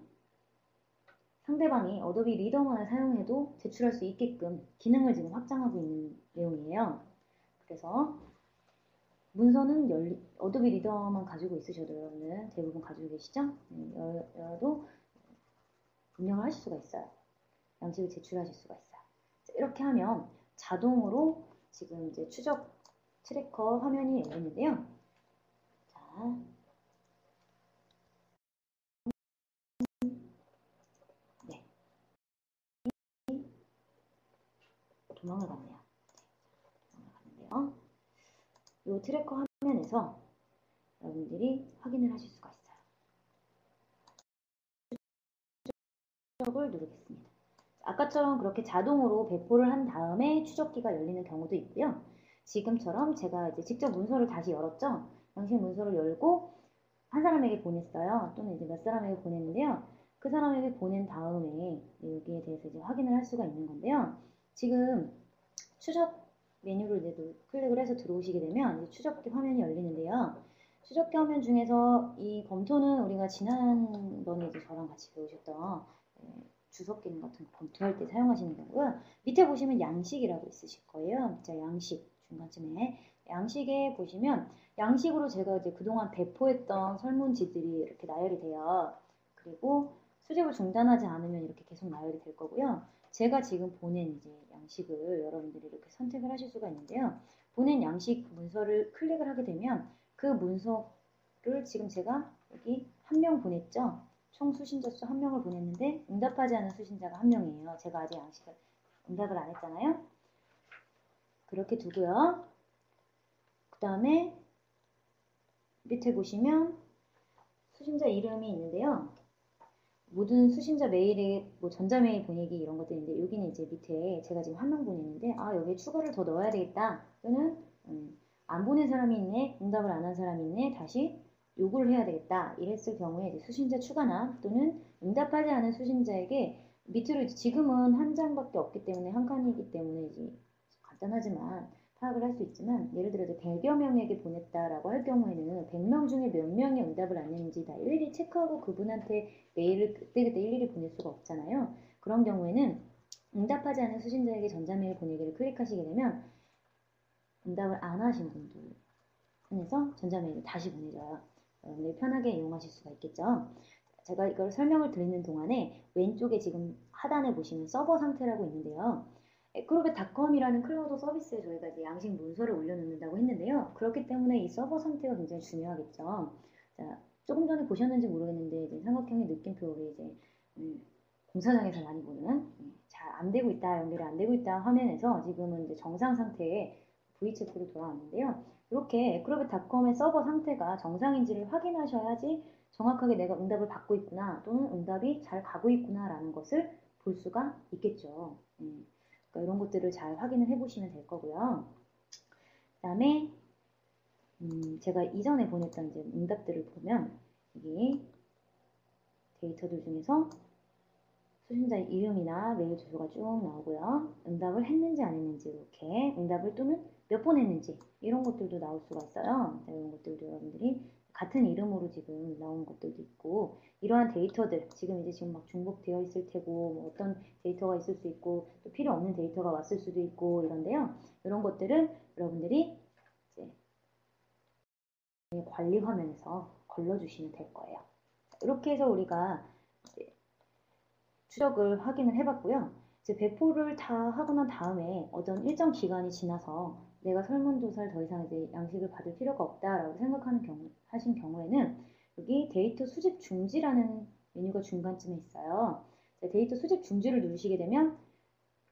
상대방이 어도비 리더만을 사용해도 제출할 수 있게끔 기능을 지금 확장하고 있는 내용이에요. 그래서 문서는 어도비 리더만 가지고 있으셔도 여러분은 대부분 가지고 계시죠? 열어도 입력을 하실 수가 있어요. 양식을 제출하실 수가 있어요. 이렇게 하면 자동으로 지금 이제 추적 트래커 화면이 열리는데요. 자, 네. 도망을 갔네요. 도망을 갔는데요. 이 트래커 화면에서 여러분들이 확인을 하실 수가 있어요. 추적을 누르겠습니다. 아까처럼 그렇게 자동으로 배포를 한 다음에 추적기가 열리는 경우도 있고요. 지금처럼 제가 이제 직접 문서를 다시 열었죠. 양식 문서를 열고 한 사람에게 보냈어요. 또는 이제 몇 사람에게 보냈는데요. 그 사람에게 보낸 다음에 여기에 대해서 이제 확인을 할 수가 있는 건데요. 지금 추적 메뉴를 이제 클릭을 해서 들어오시게 되면 이제 추적기 화면이 열리는데요. 추적기 화면 중에서 이 검토는 우리가 지난번에 이제 저랑 같이 배우셨던 주석 기능 같은 거 검토할 때 사용하시는 거고요. 밑에 보시면 양식이라고 있으실 거예요. 자, 양식 중간쯤에 양식에 보시면 양식으로 제가 이제 그동안 배포했던 설문지들이 이렇게 나열이 돼요. 그리고 수집을 중단하지 않으면 이렇게 계속 나열이 될 거고요. 제가 지금 보낸 이제 양식을 여러분들이 이렇게 선택을 하실 수가 있는데요. 보낸 양식 문서를 클릭을 하게 되면 그 문서를 지금 제가 여기 한 명 보냈죠. 총 수신자 수 1명을 보냈는데 응답하지 않은 수신자가 1명이에요. 제가 아직 양식을 응답을 안 했잖아요. 그렇게 두고요. 그 다음에 밑에 보시면 수신자 이름이 있는데요. 모든 수신자 메일에 뭐 전자메일 보내기 이런 것들이 있는데 여기는 이제 밑에 제가 지금 1명 보냈는데 여기에 추가를 더 넣어야 되겠다. 또는 안 보낸 사람이 있네. 응답을 안 한 사람이 있네. 다시 요구를 해야 되겠다. 이랬을 경우에 이제 수신자 추가나 또는 응답하지 않은 수신자에게 밑으로 지금은 한 장밖에 없기 때문에 한 칸이기 때문에 이제 간단하지만 파악을 할 수 있지만 예를 들어 100여 명에게 보냈다라고 할 경우에는 100명 중에 몇 명이 응답을 안 했는지 다 일일이 체크하고 그분한테 메일을 그때그때 일일이 보낼 수가 없잖아요. 그런 경우에는 응답하지 않은 수신자에게 전자메일 보내기를 클릭하시게 되면 응답을 안 하신 분들 통해서 전자메일을 다시 보내줘요. 여러분들이 편하게 이용하실 수가 있겠죠. 제가 이걸 설명을 드리는 동안에 왼쪽에 지금 하단에 보시면 서버 상태라고 있는데요. 에크로벳닷컴이라는 클라우드 서비스에 저희가 이제 양식 문서를 올려놓는다고 했는데요. 그렇기 때문에 이 서버 상태가 굉장히 중요하겠죠. 자, 조금 전에 보셨는지 모르겠는데 이제 삼각형의 느낌표를 이제 공사장에서 많이 보는 잘 안 되고 있다, 연결이 안 되고 있다 화면에서 지금은 이제 정상 상태의 V체크로 돌아왔는데요. 이렇게 에크로벳닷컴의 서버 상태가 정상인지를 확인하셔야지 정확하게 내가 응답을 받고 있구나 또는 응답이 잘 가고 있구나 라는 것을 볼 수가 있겠죠. 그러니까 이런 것들을 잘 확인을 해보시면 될 거고요. 그 다음에 제가 이전에 보냈던 이제 응답들을 보면 여기 데이터들 중에서 수신자의 이름이나 메일 주소가 쭉 나오고요. 응답을 했는지 안 했는지 이렇게 응답을 또는 몇 번 했는지 이런 것들도 나올 수가 있어요. 이런 것들도 여러분들이 같은 이름으로 지금 나온 것들도 있고 이러한 데이터들 지금 막 중복되어 있을 테고 뭐 어떤 데이터가 있을 수 있고 또 필요 없는 데이터가 왔을 수도 있고 이런데요. 이런 것들을 여러분들이 이제 관리 화면에서 걸러주시면 될 거예요. 이렇게 해서 우리가 추적을 확인을 해봤고요. 이제 배포를 다 하고 난 다음에 어떤 일정 기간이 지나서 내가 설문조사를 더 이상 이제 양식을 받을 필요가 없다라고 하신 경우에는 여기 데이터 수집 중지라는 메뉴가 중간쯤에 있어요. 데이터 수집 중지를 누르시게 되면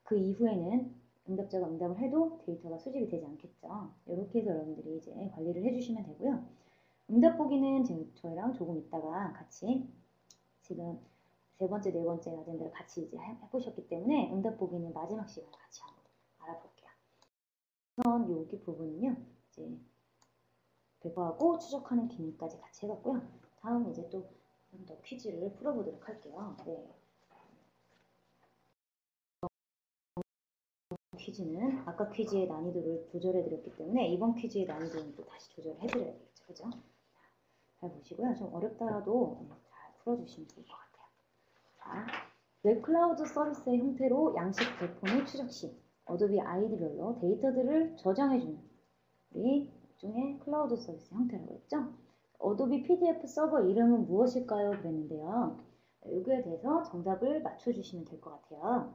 그 이후에는 응답자가 응답을 해도 데이터가 수집이 되지 않겠죠. 이렇게 해서 여러분들이 이제 관리를 해주시면 되고요. 응답 보기는 저희랑 조금 있다가 같이 지금 세 번째, 네 번째 아젠다를 같이 이제 해보셨기 때문에 응답 보기는 마지막 시간에 같이 한번 알아볼게요. 우선 여기 부분은요, 이제 배포하고 추적하는 기능까지 같이 해봤고요. 다음 이제 또 좀 더 퀴즈를 풀어보도록 할게요. 네. 퀴즈는 아까 퀴즈의 난이도를 조절해드렸기 때문에 이번 퀴즈의 난이도는 또 다시 조절해드려야 되겠죠. 그죠? 잘 보시고요. 좀 어렵더라도 잘 풀어주시면 좋을 것 같아요. 자, 웹 클라우드 서비스의 형태로 양식 배포 및 추적 시 어도비 아이디별로 데이터들을 저장해주는 우리 일종의 클라우드 서비스 형태라고 했죠. 어도비 PDF 서버 이름은 무엇일까요? 그랬는데요. 여기에 대해서 정답을 맞춰주시면 될 것 같아요.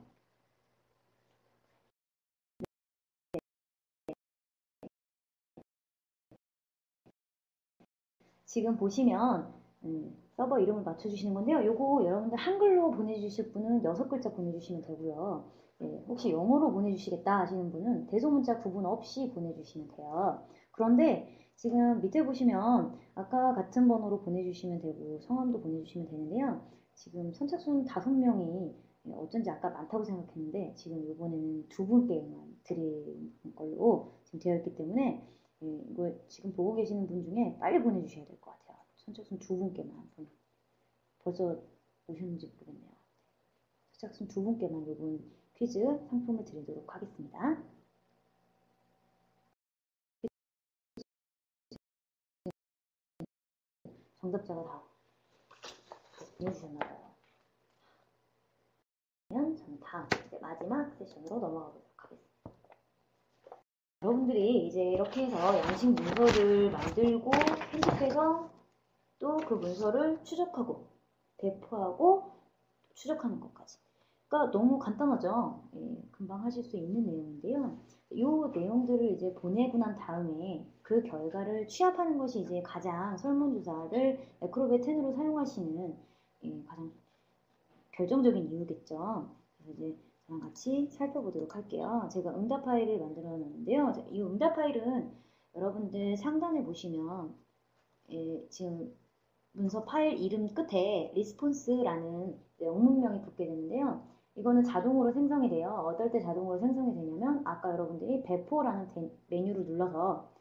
지금 보시면 서버 이름을 맞춰주시는 건데요. 요거 여러분들 한글로 보내주실 분은 6글자 보내주시면 되고요. 혹시 영어로 보내주시겠다 하시는 분은 대소문자 구분 없이 보내주시면 돼요. 그런데 지금 밑에 보시면 아까 같은 번호로 보내주시면 되고 성함도 보내주시면 되는데요. 지금 선착순 5명이 어쩐지 아까 많다고 생각했는데 지금 이번에는 2분께만 드리는 걸로 지금 되어 있기 때문에 이거 지금 보고 계시는 분 중에 빨리 보내주셔야 될 것 같아요. 선착순 2분께만 벌써 오셨는지 모르겠네요. 선착순 2분께만 이번 퀴즈 상품을 드리도록 하겠습니다. 정답자가 다 보내주셨나봐요. 그러면 저는 다음 마지막 세션으로 넘어가 보도록 하겠습니다. 여러분들이 이제 이렇게 해서 양식 문서를 만들고 편집해서 또 그 문서를 추적하고 배포하고 추적하는 것까지. 그러니까 너무 간단하죠. 금방 하실 수 있는 내용인데요. 이 내용들을 이제 보내고 난 다음에 그 결과를 취합하는 것이 이제 가장 설문조사를 에크로벳 10으로 사용하시는 가장 결정적인 이유겠죠. 그래서 이제 저랑 같이 살펴보도록 할게요. 제가 응답 파일을 만들어 놨는데요. 이 응답 파일은 여러분들 상단에 보시면 지금 문서 파일 이름 끝에 리스폰스라는 영문명이 붙게 되는데요. 이거는 자동으로 생성이 돼요. 어떨 때 자동으로 생성이 되냐면 아까 여러분들이 배포라는 메뉴를 눌러서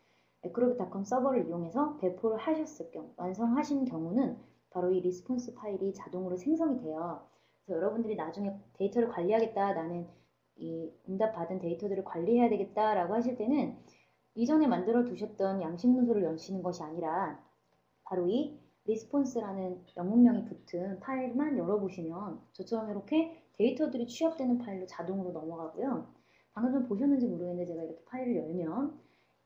에크로벳닷컴 서버를 이용해서 배포를 하셨을 경우, 완성하신 경우는 바로 이 리스폰스 파일이 자동으로 생성이 돼요. 그래서 여러분들이 나중에 데이터를 관리하겠다, 나는 이 응답 받은 데이터들을 관리해야 되겠다라고 하실 때는 이전에 만들어 두셨던 양식 문서를 여시는 것이 아니라 바로 이 리스폰스라는 영문명이 붙은 파일만 열어보시면 저처럼 이렇게 데이터들이 취합되는 파일로 자동으로 넘어가고요. 방금 좀 보셨는지 모르겠는데 제가 이렇게 파일을 열면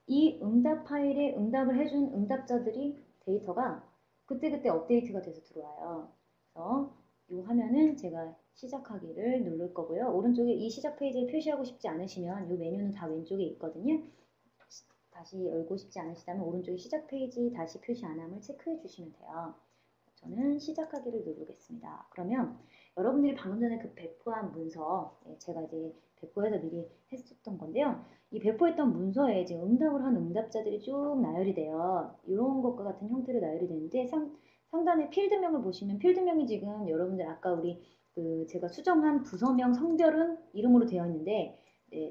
이 응답 파일에 응답을 해준 응답자들이 데이터가 그때그때 업데이트가 돼서 들어와요. 그래서 이 화면은 제가 시작하기를 누를 거고요. 오른쪽에 이 시작 페이지를 표시하고 싶지 않으시면 이 메뉴는 다 왼쪽에 있거든요. 다시 열고 싶지 않으시다면 오른쪽에 시작 페이지 다시 표시 안 함을 체크해 주시면 돼요. 저는 시작하기를 누르겠습니다. 그러면 여러분들이 방금 전에 그 배포한 문서, 제가 이제 배포해서 미리 했었던 건데요. 이 배포했던 문서에 이제 응답을 한 응답자들이 쭉 나열이 돼요. 이런 것과 같은 형태로 나열이 되는데 상단에 필드명을 보시면 필드명이 지금 여러분들 아까 우리 제가 수정한 부서명 성별은 이름으로 되어 있는데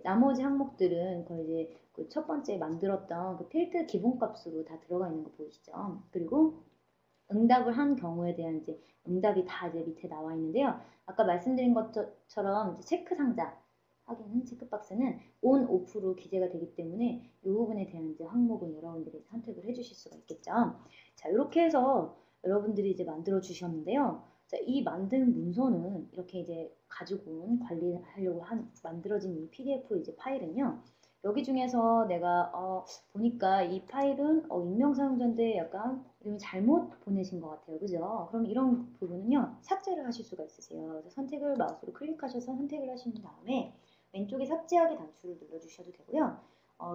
나머지 항목들은 거의 이제 그 첫 번째 만들었던 그 필드 기본값으로 다 들어가 있는 거 보이시죠? 그리고 응답을 한 경우에 대한 이제 응답이 다 이제 밑에 나와 있는데요. 아까 말씀드린 것처럼 체크 상자 확인 체크박스는 on, off로 기재가 되기 때문에 이 부분에 대한 이제 항목은 여러분들이 선택을 해주실 수가 있겠죠. 자, 이렇게 해서 여러분들이 이제 만들어 주셨는데요. 자, 이 만든 문서는 이렇게 이제 가지고 온 관리하려고 만들어진 이 PDF 이제 파일은요. 여기 중에서 내가 보니까 이 파일은 익명 사용자인데 약간 이름이 잘못 보내신 것 같아요. 그죠? 그럼 이런 부분은요. 삭제를 하실 수가 있으세요. 그래서 선택을 마우스로 클릭하셔서 선택을 하신 다음에 왼쪽에 삭제하기 단추를 눌러주셔도 되고요.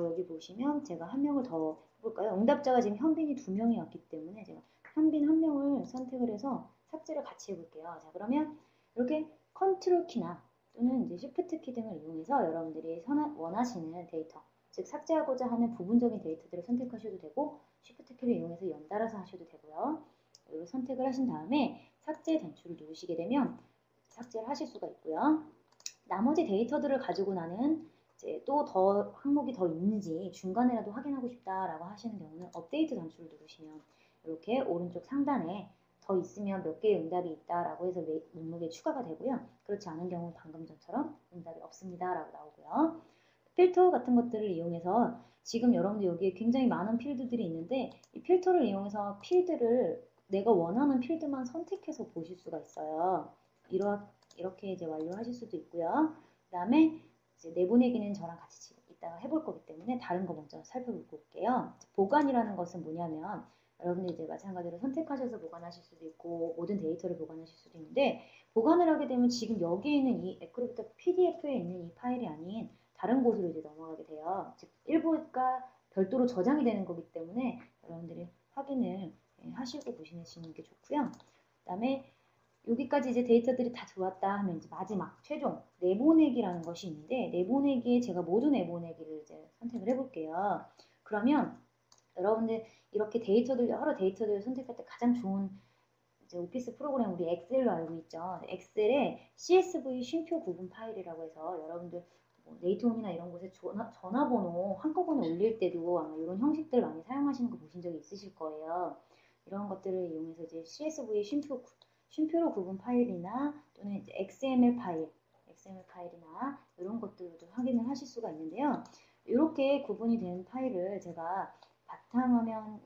여기 보시면 제가 한 명을 더 해볼까요? 응답자가 지금 현빈이 2명이 왔기 때문에 제가 현빈 한 명을 선택을 해서 삭제를 같이 해볼게요. 자, 그러면 이렇게 컨트롤 키나 또는 이제 쉬프트 키 등을 이용해서 여러분들이 원하시는 데이터, 즉 삭제하고자 하는 부분적인 데이터들을 선택하셔도 되고 쉬프트 키를 이용해서 연달아서 하셔도 되고요. 이걸 선택을 하신 다음에 삭제 단추를 누르시게 되면 삭제를 하실 수가 있고요. 나머지 데이터들을 가지고 나는 이제 또 더 항목이 더 있는지 중간에라도 확인하고 싶다라고 하시는 경우는 업데이트 단추를 누르시면 이렇게 오른쪽 상단에 더 있으면 몇 개의 응답이 있다라고 해서 목록에 추가가 되고요. 그렇지 않은 경우는 방금 전처럼 응답이 없습니다라고 나오고요. 필터 같은 것들을 이용해서 지금 여러분들 여기에 굉장히 많은 필드들이 있는데 이 필터를 이용해서 필드를 내가 원하는 필드만 선택해서 보실 수가 있어요. 이렇게 이제 완료하실 수도 있고요. 그 다음에 이제 내보내기는 저랑 같이 이따가 해볼 거기 때문에 다른 거 먼저 살펴보고 올게요. 보관이라는 것은 뭐냐면 여러분들 이제 마찬가지로 선택하셔서 보관하실 수도 있고 모든 데이터를 보관하실 수도 있는데 보관을 하게 되면 지금 여기 있는 이 에크로부터 PDF에 있는 이 파일이 아닌 다른 곳으로 이제 넘어가게 돼요. 즉 일부가 별도로 저장이 되는 거기 때문에 여러분들이 확인을 하시고 보시는 게 좋고요. 그 다음에 여기까지 이제 데이터들이 다 들어왔다 하면 이제 마지막 최종 내보내기라는 것이 있는데 내보내기에 제가 모두 내보내기를 이제 선택을 해볼게요. 그러면 여러분들 이렇게 여러 데이터들을 선택할 때 가장 좋은 이제 오피스 프로그램 우리 엑셀로 알고 있죠. 엑셀에 CSV 쉼표 구분 파일이라고 해서 여러분들 뭐 네이트홈이나 이런 곳에 전화번호 한꺼번에 올릴 때도 아마 이런 형식들 많이 사용하시는 거 보신 적이 있으실 거예요. 이런 것들을 이용해서 이제 CSV 쉼표로 구분 파일이나 또는 이제 XML 파일이나 이런 것들도 확인을 하실 수가 있는데요. 이렇게 구분이 된 파일을 제가 바탕화면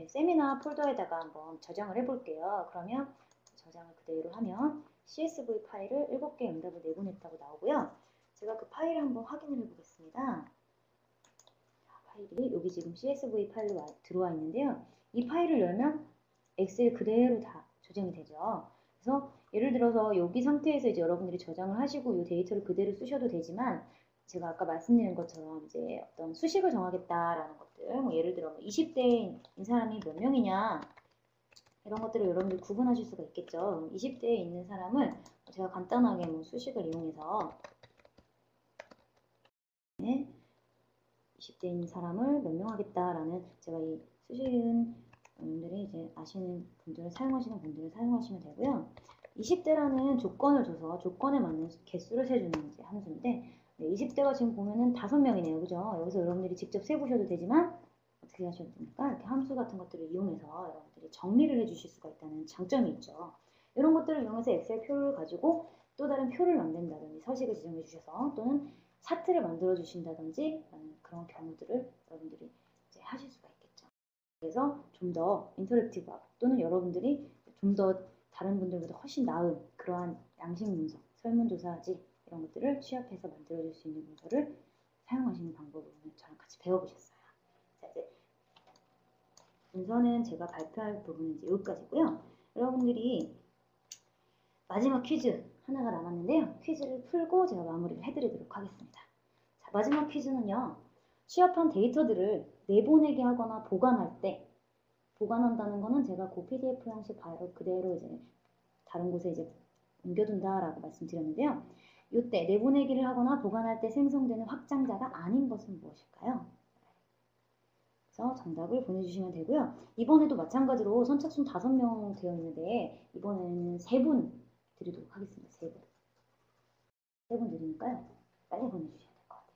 세미나 폴더에다가 한번 저장을 해볼게요. 그러면 저장을 그대로 하면 CSV 파일을 7개의 응답을 내보냈다고 나오고요. 제가 그 파일을 한번 확인을 해보겠습니다. 파일이 여기 지금 CSV 파일로 들어와 있는데요. 이 파일을 열면 엑셀 그대로 다 저장이 되죠. 그래서 예를 들어서 여기 상태에서 이제 여러분들이 저장을 하시고 이 데이터를 그대로 쓰셔도 되지만 제가 아까 말씀드린 것처럼 이제 어떤 수식을 정하겠다라는 것들, 뭐 예를 들어 20대인 사람이 몇 명이냐 이런 것들을 여러분들 구분하실 수가 있겠죠. 20대에 있는 사람을 제가 간단하게 뭐 수식을 이용해서 20대에 있는 사람을 몇 명 하겠다라는 제가 이 수식은 여러분들이 이제 아시는 분들은 사용하시는 분들은 사용하시면 되고요. 20대라는 조건을 줘서 조건에 맞는 개수를 세주는 이제 함수인데 20대가 지금 보면은 5명이네요. 그죠? 여기서 여러분들이 직접 세보셔도 되지만 어떻게 하셔도 됩니까? 이렇게 함수 같은 것들을 이용해서 여러분들이 정리를 해주실 수가 있다는 장점이 있죠. 이런 것들을 이용해서 엑셀 표를 가지고 또 다른 표를 만든다든지 서식을 지정해 주셔서 또는 차트를 만들어 주신다든지 그런 경우들을 여러분들이 이제 하실 수가 있겠죠. 그래서 좀 더 인터랙티브하고 또는 여러분들이 좀 더 다른 분들보다 훨씬 나은 그러한 양식 문서, 설문조사지 이런 것들을 취합해서 만들어 줄 수 있는 문서를 사용하시는 방법을 오늘 저랑 같이 배워보셨어요. 자, 이제 문서는 제가 발표할 부분은 이제 여기까지고요. 여러분들이 마지막 퀴즈 하나가 남았는데요. 퀴즈를 풀고 제가 마무리를 해드리도록 하겠습니다. 자, 마지막 퀴즈는요. 취합한 데이터들을 내보내게 하거나 보관할 때, 보관한다는 거는 제가 그 PDF 형식 바로 그대로 이제 다른 곳에 이제 옮겨둔다라고 말씀드렸는데요. 이때 내보내기를 하거나 보관할 때 생성되는 확장자가 아닌 것은 무엇일까요? 그래서 정답을 보내주시면 되고요. 이번에도 마찬가지로 선착순 5명 되어 있는데 이번에는 3분 드리도록 하겠습니다. 3분. 3분 드리니까요. 빨리 보내주셔야 될 것 같아요.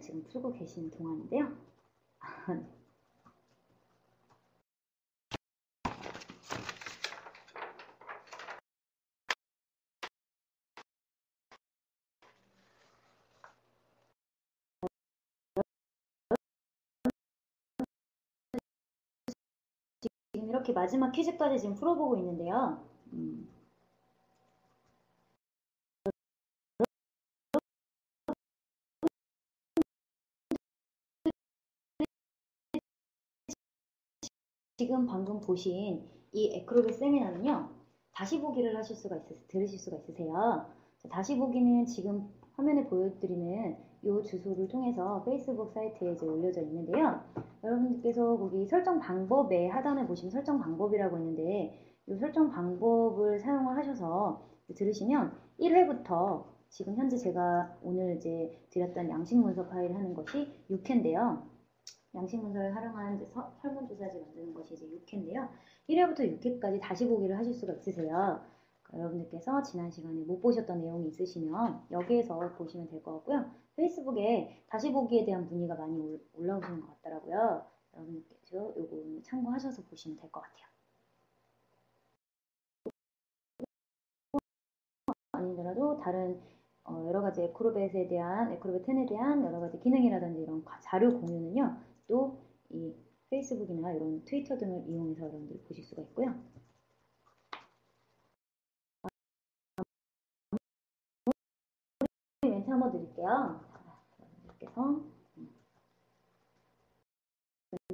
지금 풀고 계시는 동안인데요. 지금 이렇게 마지막 퀴즈까지 지금 풀어보고 있는데요. 지금 방금 보신 이 에크로빅 세미나는요. 다시 보기를 하실 수가 들으실 수가 있으세요. 다시 보기는 지금 화면에 보여드리는 이 주소를 통해서 페이스북 사이트에 이제 올려져 있는데요. 여러분들께서 거기 설정 방법에 하단에 보시면 설정 방법이라고 있는데 이 설정 방법을 사용을 하셔서 들으시면 1회부터 지금 현재 제가 오늘 이제 드렸던 양식 문서 파일 하는 것이 6회인데요. 양식 문서를 활용한 설문조사지 만드는 것이 이제 6회인데요. 1회부터 6회까지 다시 보기를 하실 수가 있으세요. 그러니까 여러분들께서 지난 시간에 못 보셨던 내용이 있으시면 여기에서 보시면 될 것 같고요. 페이스북에 다시 보기에 대한 문의가 많이 올라오시는 것 같더라고요. 여러분들께서 요거 참고하셔서 보시면 될 것 같아요. 아니더라도 다른 여러 가지 에크로벳 10에 대한 여러 가지 기능이라든지 이런 자료 공유는요. 또 이 페이스북이나 이런 트위터 등을 이용해서 여러분들이 보실 수가 있고요. 멘트 한번 드릴게요. 여러분들께서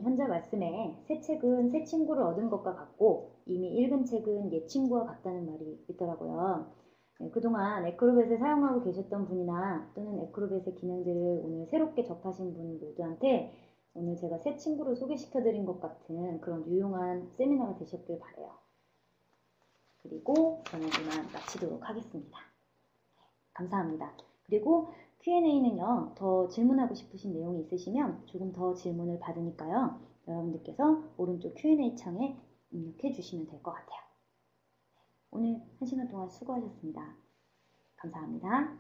현재 말씀에 새 책은 새 친구를 얻은 것과 같고 이미 읽은 책은 옛 친구와 같다는 말이 있더라고요. 그동안 에크로벳을 사용하고 계셨던 분이나 또는 에크로벳의 기능들을 오늘 새롭게 접하신 분 모두한테 오늘 제가 새 친구를 소개시켜드린 것 같은 그런 유용한 세미나가 되셨길 바라요. 그리고 저는 이만 마치도록 하겠습니다. 감사합니다. 그리고 Q&A는요. 더 질문하고 싶으신 내용이 있으시면 조금 더 질문을 받으니까요. 여러분들께서 오른쪽 Q&A 창에 입력해 주시면 될 것 같아요. 오늘 1시간 동안 수고하셨습니다. 감사합니다.